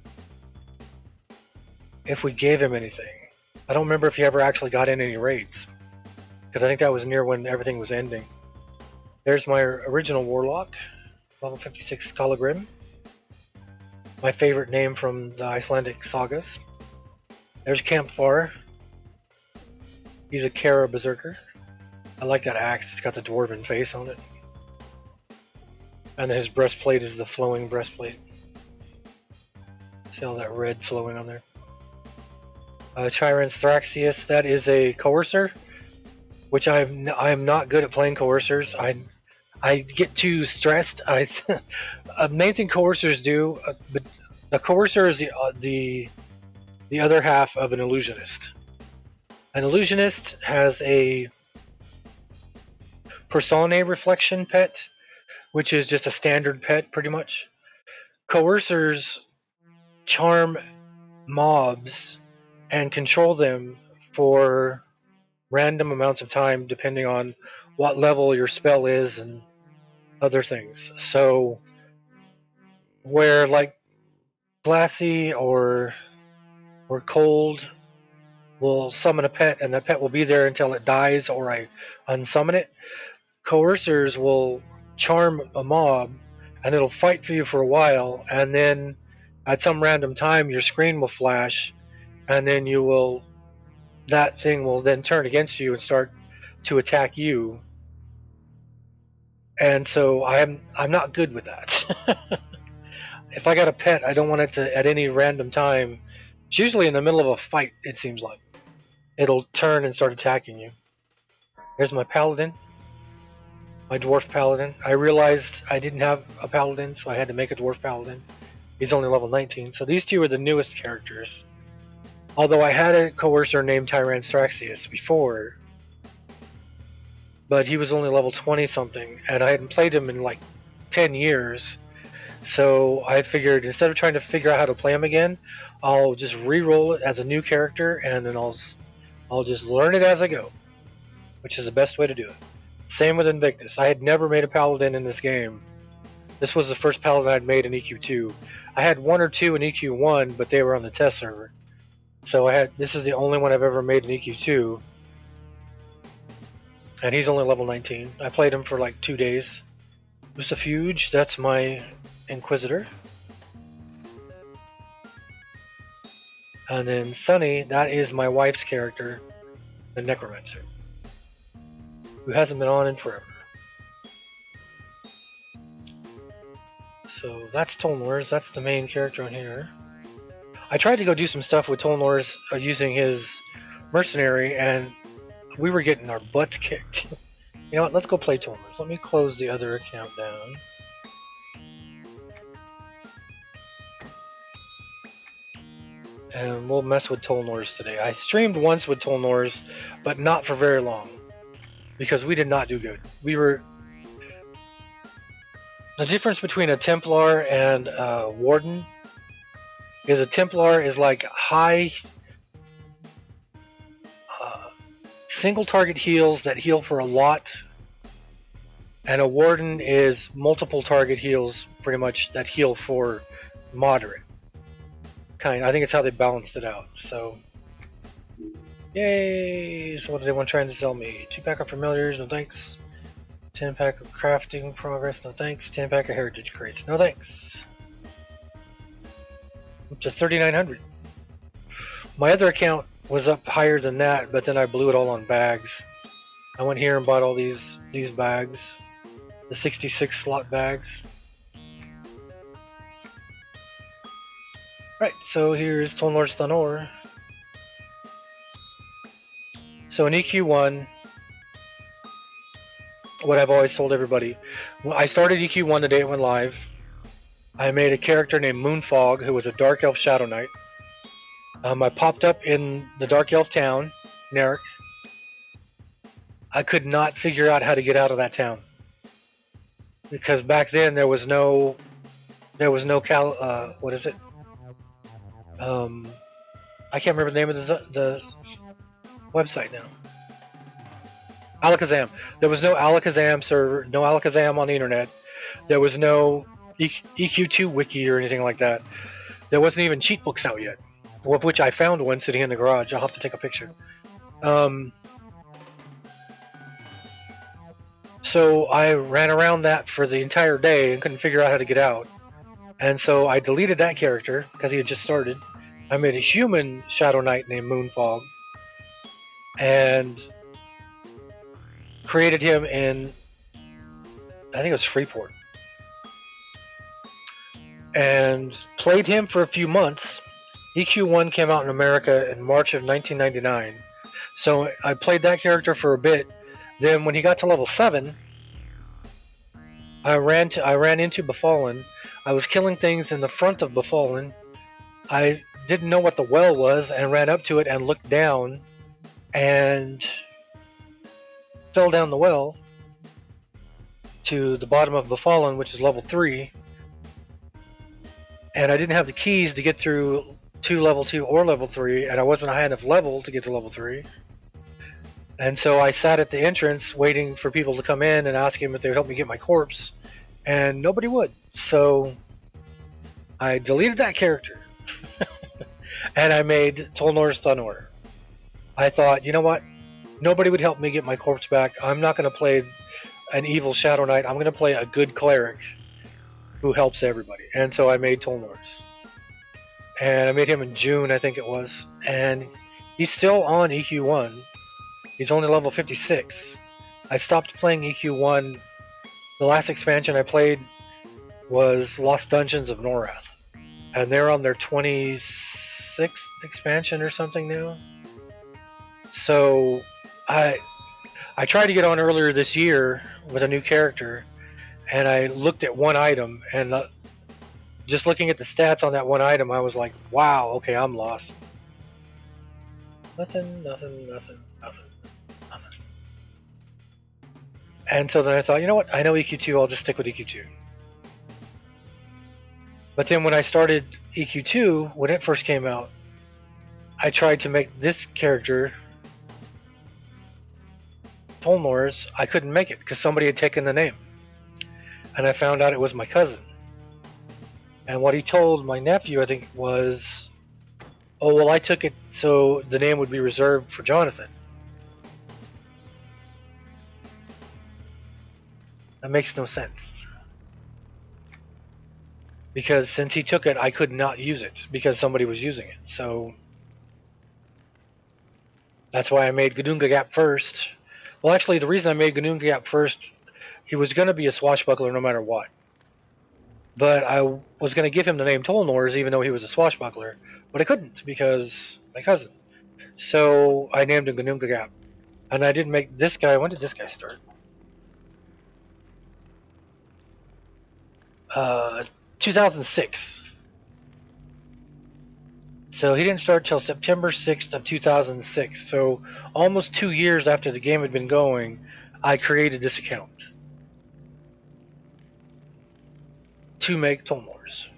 if we gave him anything. I don't remember if he ever actually got in any raids, because I think that was near when everything was ending. There's my original Warlock, level 56 Skolagrim. My favorite name from the Icelandic sagas. There's Campfar. He's a Kara berserker. I like that axe. It's got the dwarven face on it. And his breastplate is the flowing breastplate. See all that red flowing on there? Tyrant's Thraxius, that is a coercer, which I'm not good at playing coercers. I get too stressed. Main thing coercers do, but the coercer is the other half of an illusionist. An illusionist has a personae reflection pet, which is just a standard pet, pretty much. Coercers charm mobs and control them for random amounts of time depending on what level your spell is and other things. So where like glassy or cold will summon a pet and the pet will be there until it dies or I unsummon it, coercers will charm a mob and it'll fight for you for a while, and then at some random time your screen will flash, and then that thing will then turn against you and start to attack you. And so I'm not good with that. If I got a pet, I don't want it to at any random time. It's usually in the middle of a fight. It seems like it'll turn and start attacking you. Here's my paladin, my dwarf paladin. I realized I didn't have a paladin, so I had to make a dwarf paladin. He's only level 19. So these two are the newest characters. Although I had a coercer named Tyrant's Thraxius before, but he was only level 20 something, and I hadn't played him in like 10 years. So I figured instead of trying to figure out how to play him again, I'll just re-roll it as a new character, and then I'll just learn it as I go, which is the best way to do it. Same with Invictus. I had never made a paladin in this game. This was the first paladin I'd made in EQ2. I had one or two in EQ1, but they were on the test server. So this is the only one I've ever made in EQ2. And he's only level 19. I played him for like 2 days. Lucifuge, that's my Inquisitor. And then Sunny, that is my wife's character, the Necromancer, who hasn't been on in forever. So that's Tolnor's, that's the main character on here. I tried to go do some stuff with Tolnor's using his Mercenary, and we were getting our butts kicked. You know what, let's go play Tolnor's. Let me close the other account down. And we'll mess with Tolnor's today. I streamed once with Tolnor's, but not for very long, because we did not do good. The difference between a Templar and a Warden is a Templar is like high single target heals that heal for a lot, and a Warden is multiple target heals pretty much that heal for moderate. I think it's how they balanced it out. So, yay! So what is everyone trying to sell me? 2-pack of familiars, no thanks. 10-pack of crafting progress, no thanks. 10-pack of heritage crates, no thanks. Up to 3,900. My other account was up higher than that, but then I blew it all on bags. I went here and bought all these bags, the 66 slot bags. Right, so here's Tolnor Stanor. So in EQ1, what I've always told everybody, I started EQ1 the day it went live. I made a character named Moonfog, who was a Dark Elf Shadow Knight. I popped up in the Dark Elf town, Narek. I could not figure out how to get out of that town, because back then there was no what is it? I can't remember the name of the website now. Alakazam. There was no Alakazam server, no Alakazam on the internet. There was no EQ2 wiki or anything like that. There wasn't even cheat books out yet, of which I found one sitting in the garage. I'll have to take a picture. So I ran around that for the entire day and couldn't figure out how to get out. And so I deleted that character because he had just started. I made a human Shadow Knight named Moonfog and created him in, I think it was Freeport, and played him for a few months. EQ1 came out in America in March of 1999. So I played that character for a bit. Then when he got to level 7, I ran into Befallen. I was killing things in the front of Befallen. I didn't know what the well was and ran up to it and looked down and fell down the well to the bottom of Befallen, which is level 3. And I didn't have the keys to get through to level 2 or level 3, and I wasn't a high enough level to get to level 3. And so I sat at the entrance waiting for people to come in and ask him if they would help me get my corpse, and nobody would. So I deleted that character and I made Tolnor's Thunor. I thought, you know what? Nobody would help me get my corpse back. I'm not going to play an evil Shadow Knight. I'm going to play a good cleric who helps everybody. And so I made Tolnor's. And I made him in June, I think it was. And he's still on EQ1. He's only level 56. I stopped playing EQ1. The last expansion I played was Lost Dungeons of Norath. And they're on their 26th expansion or something now. So I tried to get on earlier this year with a new character, and I looked at one item, and just looking at the stats on that one item, I was like, wow, okay, I'm lost. Nothing. And so then I thought, you know what? I know EQ2, I'll just stick with EQ2. But then when I started EQ2, when it first came out, I tried to make this character, Tolnor's. I couldn't make it because somebody had taken the name. And I found out it was my cousin. And what he told my nephew, I think, was, oh, well, I took it so the name would be reserved for Jonathan. That makes no sense. Because since he took it, I could not use it because somebody was using it. So that's why I made Gununga Gap first. Well, actually, the reason I made Gununga Gap first, he was going to be a swashbuckler no matter what. But I was going to give him the name Tolnor's even though he was a swashbuckler. But I couldn't because my cousin. So I named him Gununga Gap. And I didn't make this guy. When did this guy start? 2006. So he didn't start till September 6th of 2006. So almost 2 years after the game had been going, I created this account to make Tolnor's.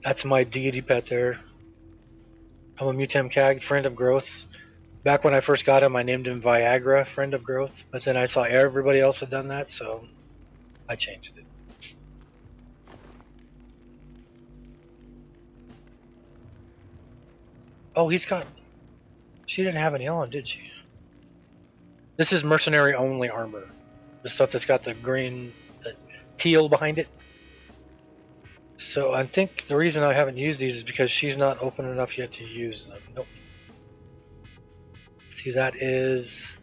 That's my deity pet there. I'm a Mutem Cag, friend of growth. Back when I first got him, I named him Viagra, friend of growth. But then I saw everybody else had done that, so I changed it. Oh, he's got... She didn't have any on, did she? This is mercenary only armor. The stuff that's got the green, the teal behind it. So I think the reason I haven't used these is because she's not open enough yet to use them. Nope. See, that is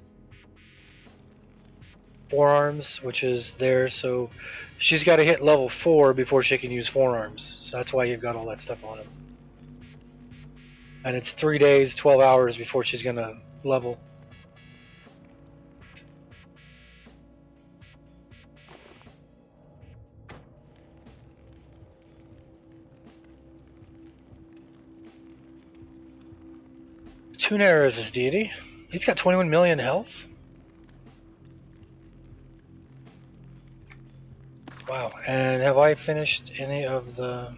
forearms, which is there. So she's got to hit level 4 before she can use forearms. So that's why you've got all that stuff on him. And it's 3 days, 12 hours before she's going to level. Tunera is his deity. He's got 21 million health. Wow. And have I finished any of the...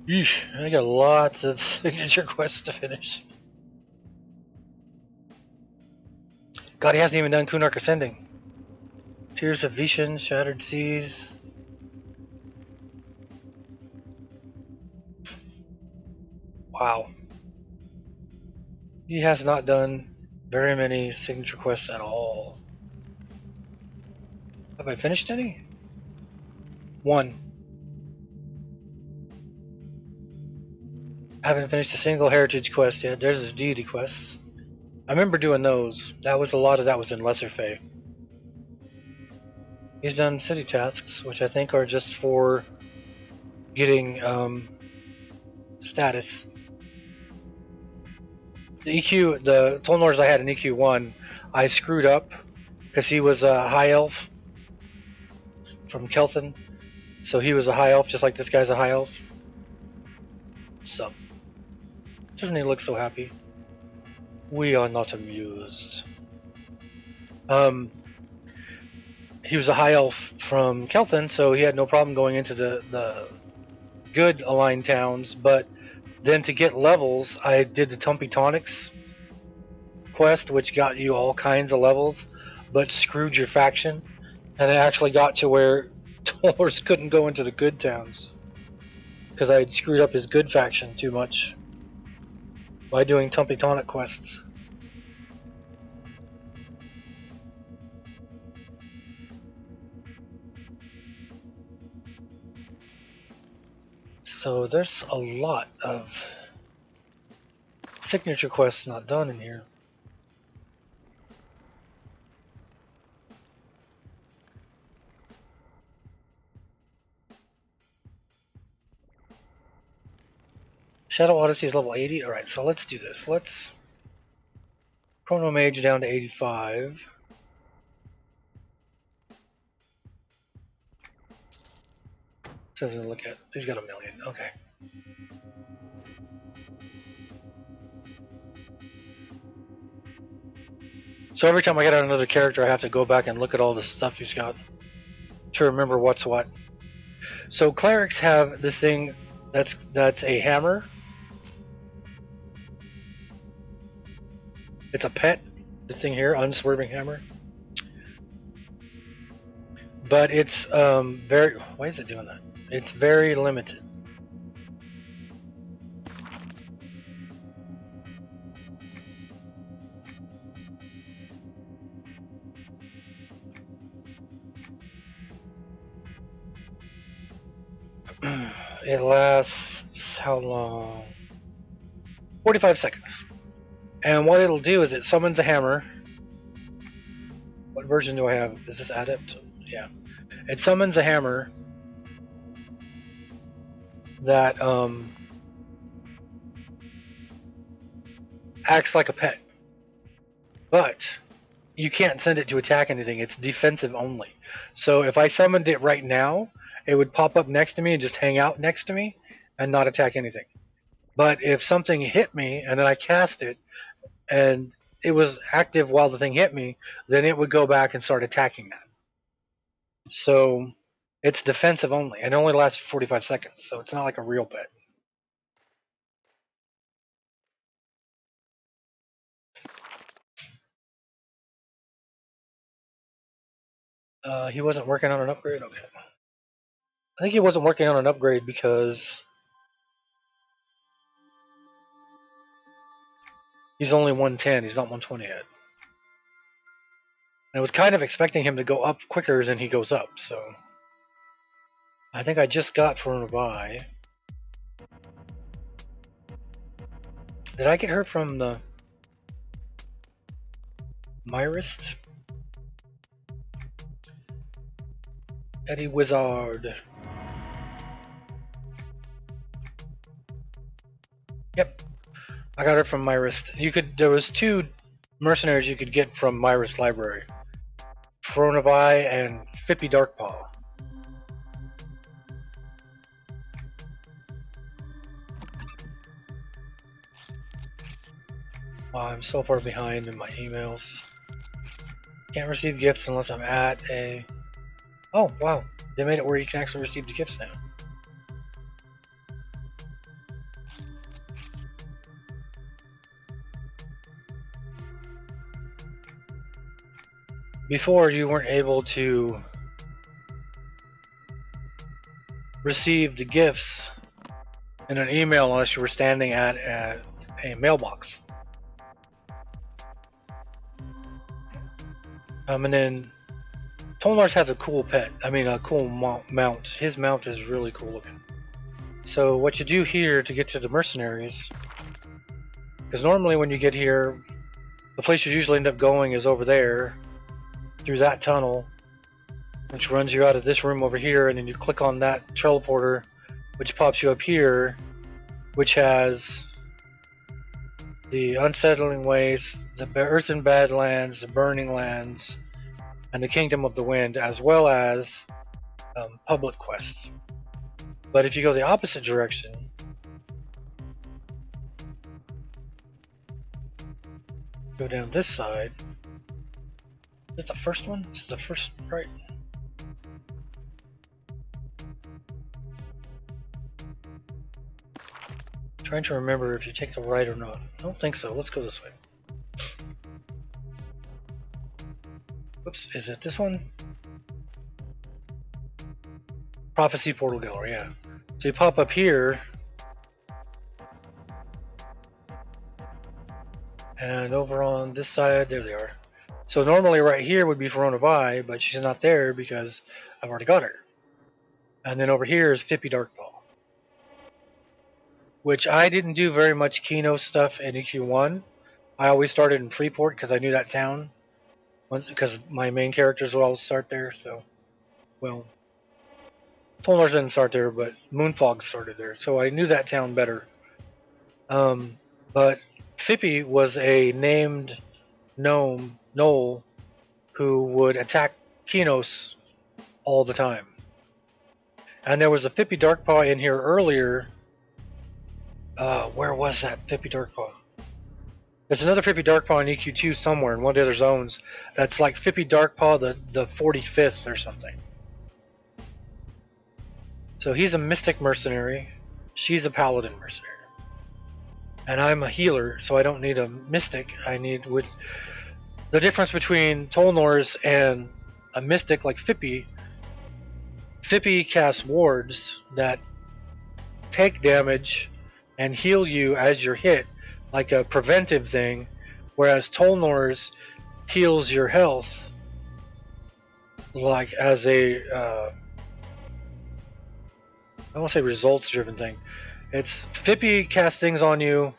Yeesh, I got lots of signature quests to finish. God, he hasn't even done Kunark Ascending. Tears of Vishan, Shattered Seas. Wow. He has not done very many signature quests at all. Have I finished any? One. I haven't finished a single heritage quest yet. There's his deity quests. I remember doing those. That was a lot of that was in Lesser Fae. He's done city tasks, which I think are just for getting status. The EQ, the Tolnors I had in EQ 1, I screwed up because he was a high elf from Kelthan. So he was a high elf, just like this guy's a high elf. So, doesn't he look so happy? We are not amused. He was a high elf from Kelthan, so he had no problem going into the good aligned towns. But then to get levels, I did the Tumpy Tonics quest, which got you all kinds of levels, but screwed your faction. And I actually got to where Tolors couldn't go into the good towns because I had screwed up his good faction too much by doing Tumpy Tonic quests. So there's a lot of signature quests not done in here. Shadow Odyssey is level 80. Alright, so let's do this. Let's Chrono Mage down to 85. Says to look at. He's got 1 million. Okay. So every time I get on another character, I have to go back and look at all the stuff he's got to remember what's what. So clerics have this thing that's a hammer. It's a pet. This thing here, unswerving hammer. But it's very. Why is it doing that? It's very limited. It lasts how long? 45 seconds. And what it'll do is it summons a hammer. What version do I have? Is this Adept? Yeah. It summons a hammer that acts like a pet. But you can't send it to attack anything. It's defensive only. So if I summoned it right now, it would pop up next to me and just hang out next to me and not attack anything. But if something hit me and then I cast it and it was active while the thing hit me, then it would go back and start attacking that. So it's defensive only and it only lasts 45 seconds. So it's not like a real pet. He wasn't working on an upgrade? Okay. I think he wasn't working on an upgrade because he's only 110. He's not 120 yet. I was kind of expecting him to go up quicker than he goes up, so I think I just got for a buy. Did I get her from the Myrist? Eddie Wizard. Yep, I got her from Myrist. There was 2 mercenaries you could get from Myrist Library. Fronavi and Fippy Darkpaw. Oh, I'm so far behind in my emails. Can't receive gifts unless I'm at a... Oh, wow. They made it where you can actually receive the gifts now. Before, you weren't able to receive the gifts in an email unless you were standing at a mailbox. And then Tolnar's has a cool pet. I mean, a cool mount. His mount is really cool looking. So what you do here to get to the Mercenaries, because normally when you get here, the place you usually end up going is over there, through that tunnel, which runs you out of this room over here, and then you click on that teleporter, which pops you up here, which has the Unsettling Waste, the Earthen Badlands, the Burning Lands, and the Kingdom of the Wind, as well as public quests. But if you go the opposite direction, go down this side. Is this the first one? This is the first, right? Trying to remember if you take the right or not. I don't think so. Let's go this way. Whoops, is it this one? Prophecy Portal Gallery, yeah. So you pop up here, and over on this side, there they are. So normally right here would be Verona Vi, but she's not there because I've already got her. And then over here is Fippy Darkpaw, which I didn't do very much Kino stuff in EQ1. I always started in Freeport because I knew that town. Because my main characters will always start there, so, well, Tolnar's didn't start there, but Moonfog started there, so I knew that town better. But Fippy was a named gnome, Knoll, who would attack Kinos all the time. And there was a Fippy Darkpaw in here earlier. Where was that Fippy Darkpaw? There's another Fippy Darkpaw in EQ2 somewhere in one of the other zones. That's like Fippy Darkpaw the 45th or something. So he's a Mystic Mercenary. She's a Paladin Mercenary. And I'm a healer, so I don't need a Mystic. I need with the difference between Tolnor's and a Mystic like Fippy. Fippy casts wards that take damage and heal you as you're hit, like a preventive thing, whereas Tolnor's heals your health like as a I won't say results driven thing. It's Fippy casts things on you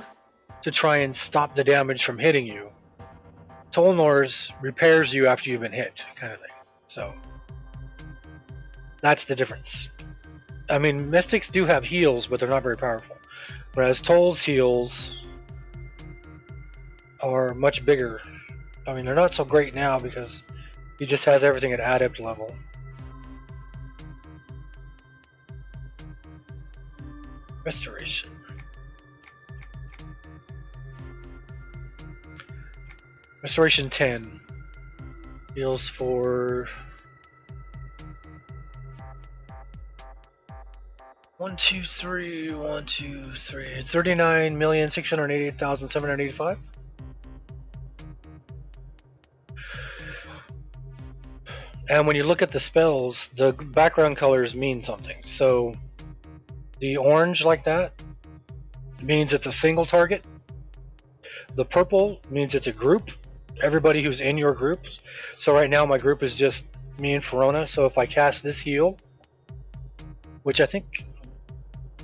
to try and stop the damage from hitting you. Tolnor's repairs you after you've been hit, kind of thing. So that's the difference. I mean, Mystics do have heals, but they're not very powerful. Whereas Toll's heals are much bigger. I mean, they're not so great now because he just has everything at adept level. Restoration. Restoration 10 heals for 39,688,785. And when you look at the spells, the background colors mean something. So the orange like that means it's a single target. The purple means it's a group, everybody who's in your group. So right now my group is just me and Verona. So if I cast this heal, which I think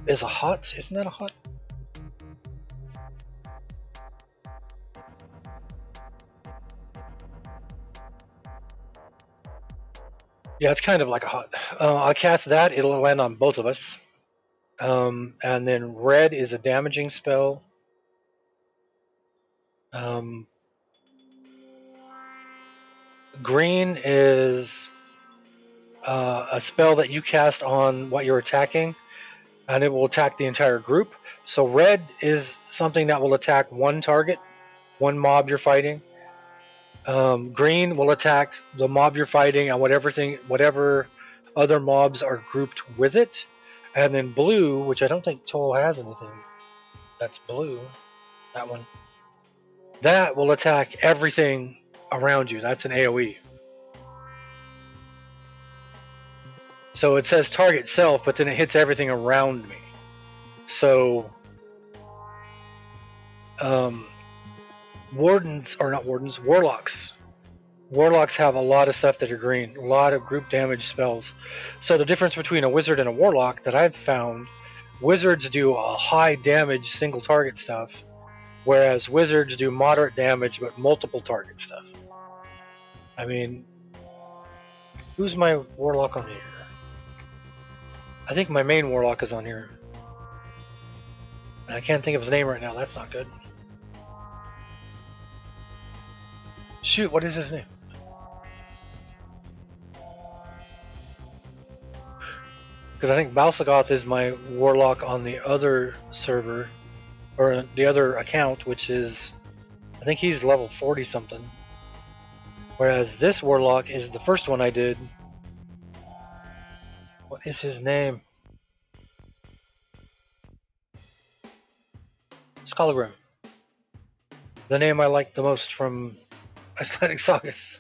is a hot, isn't that a hot? Yeah, it's kind of like a hot. I cast that, it'll land on both of us. And then red is a damaging spell. Green is a spell that you cast on what you're attacking, and it will attack the entire group. So red is something that will attack one target, one mob you're fighting. Green will attack the mob you're fighting and whatever other mobs are grouped with it. And then blue, which I don't think Toll has anything that's blue, that one, that will attack everything around you. That's an AoE. So it says target self, but then it hits everything around me. So, warlocks. Warlocks have a lot of stuff that are green, a lot of group damage spells. So the difference between a wizard and a warlock that I've found, wizards do a high damage single target stuff, whereas wizards do moderate damage but multiple target stuff. I mean, who's my warlock on here? I think my main warlock is on here. I can't think of his name right now, that's not good. Shoot, what is his name? Because I think Balsagoth is my warlock on the other server, or the other account, which is, I think he's level 40 something. Whereas this warlock is the first one I did. What is his name? Skolagrim. The name I like the most from Icelandic Sagas.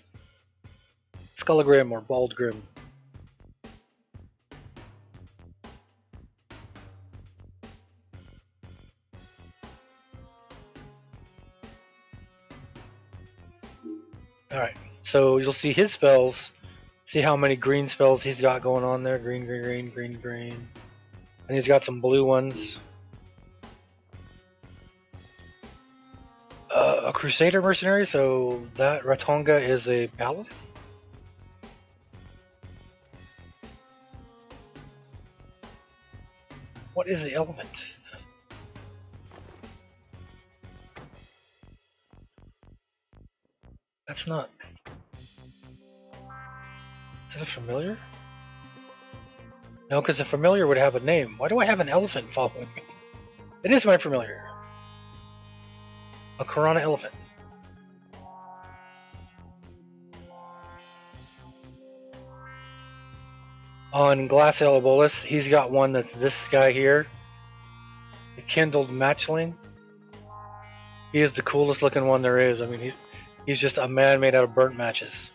Skolagrim or Baldgrim. Alright, so you'll see his spells. See how many green spells he's got going on there. Green, green, green, green, green. And he's got some blue ones. A Crusader Mercenary, so that Ratonga is a paladin? What is the element? That's not... Is it a familiar? No, because a familiar would have a name. Why do I have an elephant following me? It is my familiar. A Karana elephant. On Glass Elabolus, he's got one that's this guy here. The Kindled Matchling. He is the coolest looking one there is. I mean, he's just a man made out of burnt matches.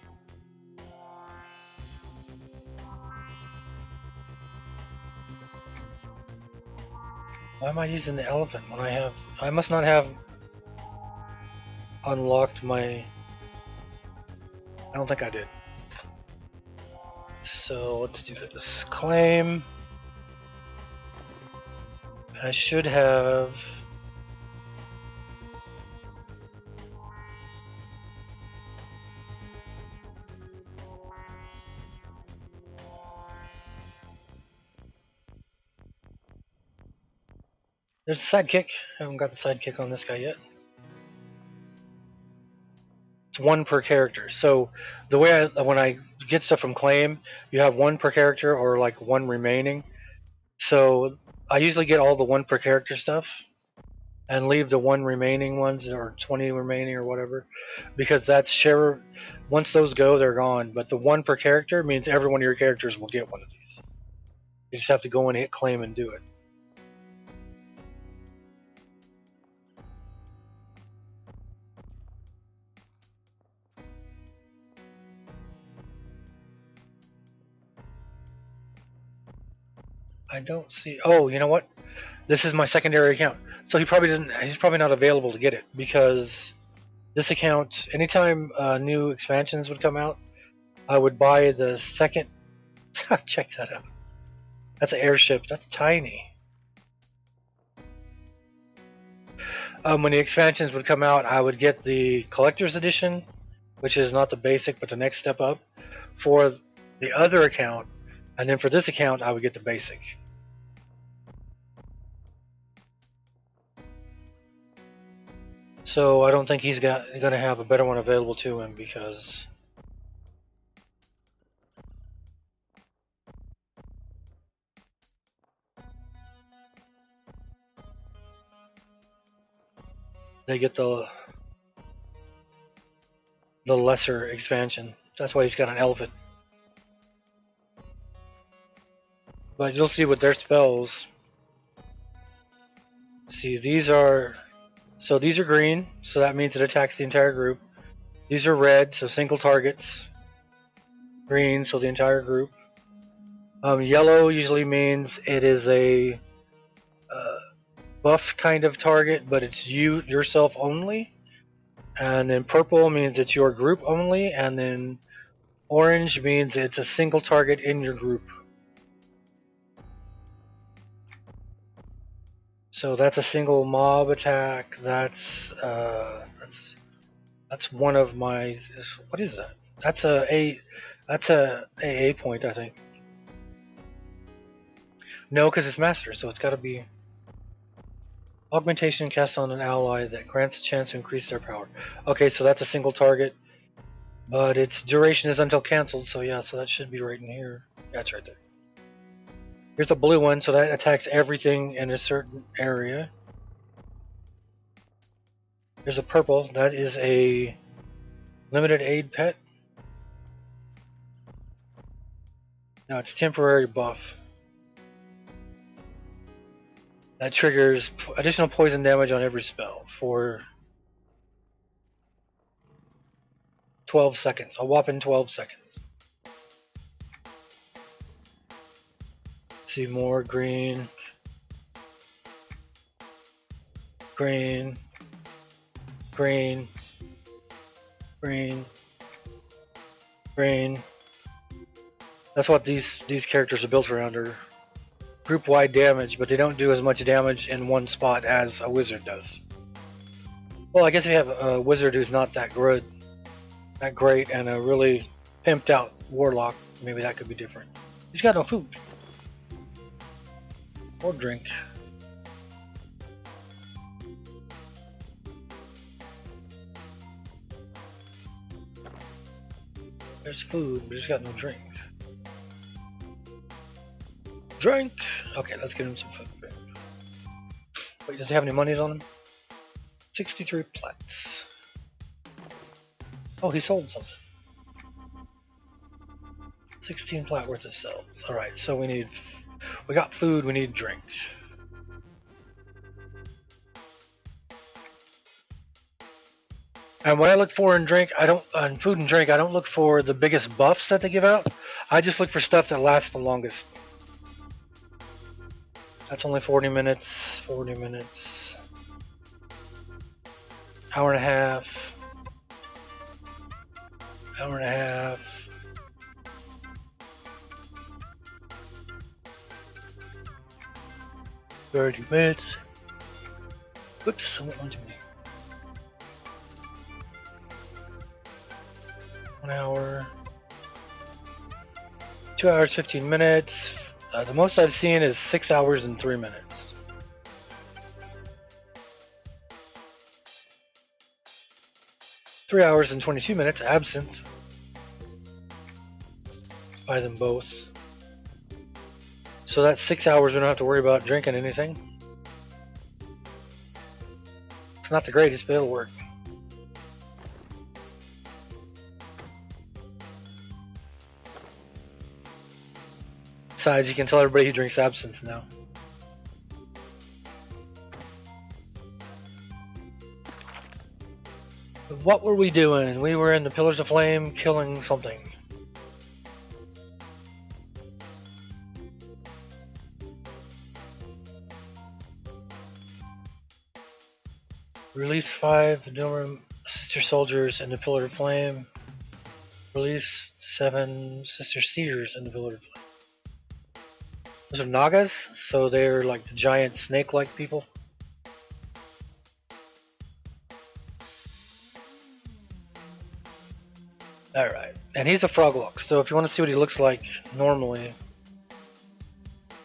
Why am I using the elephant when I must not have unlocked my... I don't think I did. So let's do this. Claim. I should have... There's a sidekick. I haven't got the sidekick on this guy yet. It's one per character. So the way when I get stuff from Claim, you have one per character or like one remaining. So I usually get all the one per character stuff and leave the one remaining ones or 20 remaining or whatever, because that's share. Once those go, they're gone. But the one per character means every one of your characters will get one of these. You just have to go and hit Claim and do it. I don't see. Oh, you know what? This is my secondary account, so he probably doesn't. He's probably not available to get it because this account. Anytime new expansions would come out, I would buy the second. Check that out. That's an airship. That's tiny. When the expansions would come out, I would get the collector's edition, which is not the basic, but the next step up, for the other account, and then for this account, I would get the basic. So I don't think he's going to have a better one available to him because they get the lesser expansion. That's why he's got an elephant. But you'll see with their spells. See, these are green, so that means it attacks the entire group. These are red, so single targets. Green, so the entire group. Yellow usually means it is a buff kind of target, but it's yourself only. And then purple means it's your group only, and then orange means it's a single target in your group. So that's a single mob attack. That's one of my. What is that? That's a AA point, I think. No, because it's master, so it's got to be augmentation cast on an ally that grants a chance to increase their power. Okay, so that's a single target, but its duration is until canceled. So yeah, so that should be right in here. Yeah, it's right there. Here's a blue one, so that attacks everything in a certain area. There's a purple, that is a limited aid pet. No, it's temporary buff. That triggers additional poison damage on every spell for 12 seconds, a whopping 12 seconds. See more green, green, green, green, green. That's what these characters are built around, are group-wide damage, but they don't do as much damage in one spot as a wizard does. Well, I guess if you have a wizard who's not that great, and a really pimped out warlock, maybe that could be different. He's got no food or drink. There's food, but he's got no drink. Drink! Okay, let's get him some food. Wait, does he have any monies on him? 63 plats. Oh, he sold something. 16 plat worth of sales. Alright, so we got food, we need drink. And what I look for in food and drink, I don't look for the biggest buffs that they give out. I just look for stuff that lasts the longest. That's only 40 minutes, 40 minutes. Hour and a half. Hour and a half. $30 minutes. Oops, I went on to me. 1 hour. 2 hours, 15 minutes. The most I've seen is 6 hours and 3 minutes. Three hours and 22 minutes absinthe. Buy them both. So that's 6 hours. We don't have to worry about drinking anything. It's not the greatest, but it'll work. Besides, you can tell everybody he drinks absinthe now. What were we doing? We were in the Pillars of Flame killing something. Release 5 Doom Sister Soldiers in the Pillar of Flame. Release 7 Sister Seers in the Pillar of Flame. Those are Nagas, so they're like the giant snake-like people. Alright, and he's a Froglock, so if you want to see what he looks like normally,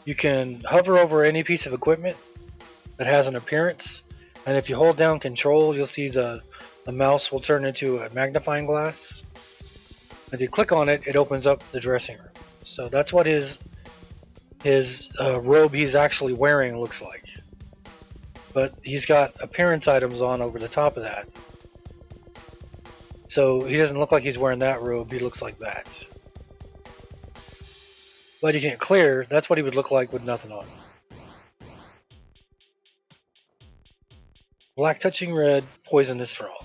you can hover over any piece of equipment that has an appearance, and if you hold down control, you'll see the mouse will turn into a magnifying glass. If you click on it, it opens up the dressing room. So that's what his robe he's actually wearing looks like. But he's got appearance items on over the top of that. So he doesn't look like he's wearing that robe, he looks like that. But you can't clear, that's what he would look like with nothing on. Black touching red, poisonous frog.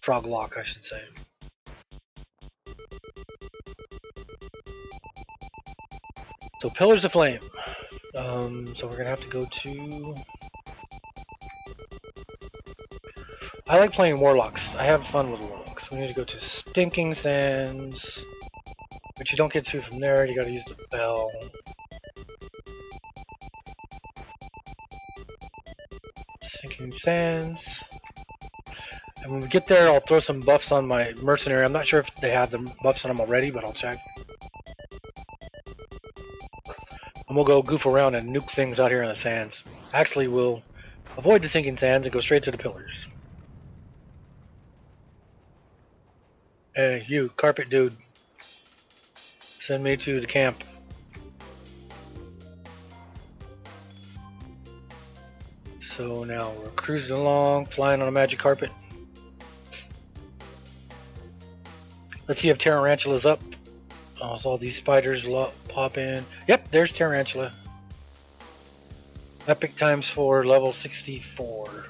Froglock, I should say. So Pillars of Flame. So we're gonna have to go to. I like playing Warlocks. I have fun with Warlocks. We need to go to Stinking Sands, but you don't get to from there. You gotta use the bell. Sinking Sands. And when we get there, I'll throw some buffs on my Mercenary. I'm not sure if they have the buffs on them already, but I'll check. And we'll go goof around and nuke things out here in the sands. Actually, we'll avoid the Sinking Sands and go straight to the Pillars. Hey, you, carpet dude. Send me to the camp. So now we're cruising along, flying on a magic carpet. Let's see if Tarantula's up. Oh, so all these spiders pop in. Yep, there's Tarantula. Epic ×4, level 64.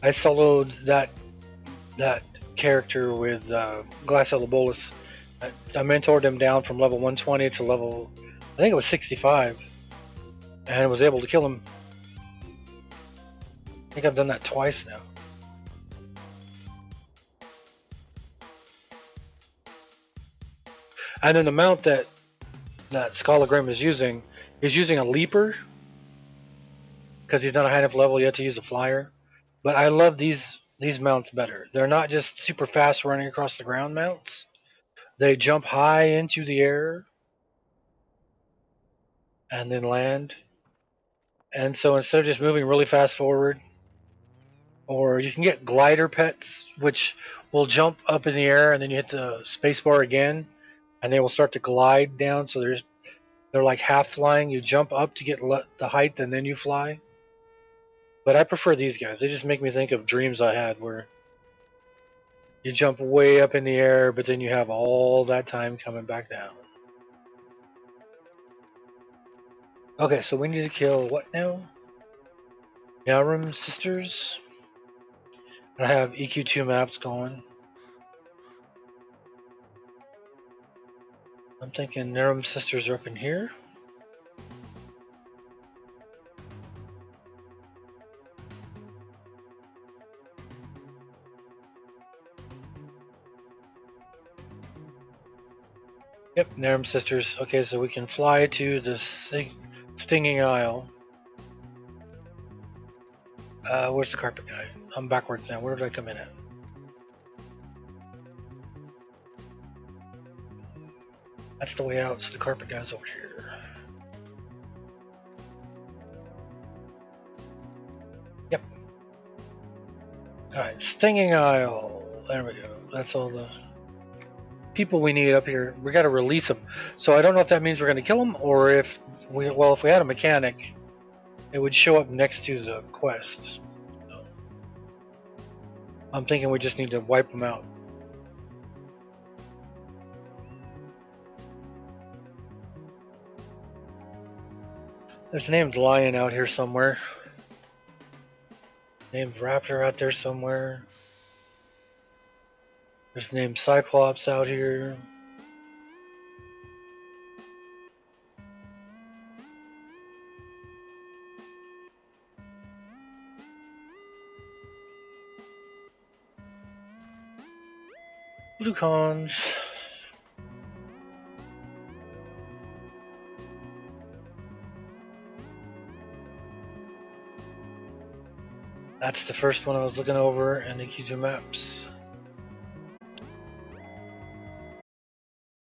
I soloed that character with Glass Elabolus. I mentored him down from level 120 to level, I think it was 65, and was able to kill him. I think I've done that twice now. And then the mount that Schologrim is using a leaper because he's not a high enough level yet to use a flyer. But I love these mounts better. They're not just super fast running across the ground mounts. They jump high into the air and then land. And so instead of just moving really fast forward, or you can get glider pets, which will jump up in the air and then you hit the spacebar again, and they will start to glide down. So they're like half flying. You jump up to get the height and then you fly. But I prefer these guys. They just make me think of dreams I had where you jump way up in the air, but then you have all that time coming back down. Okay, so we need to kill what now? Narum Sisters. I have EQ2 maps going. I'm thinking Narum Sisters are up in here. Yep, Narum Sisters. Okay, so we can fly to the Stinging Isle. Where's the carpet guy? I'm backwards now. Where did I come in at? That's the way out, so the carpet guy's over here. Yep. Alright, Stinging Isle. There we go. That's all the people we need up here. We gotta release them. So I don't know if that means we're gonna kill them, or if we had a mechanic, it would show up next to the quest. So I'm thinking we just need to wipe them out. There's a named Lion out here somewhere. Named Raptor out there somewhere. There's named Cyclops out here. Glucons. That's the first one I was looking over in the EQ2 maps.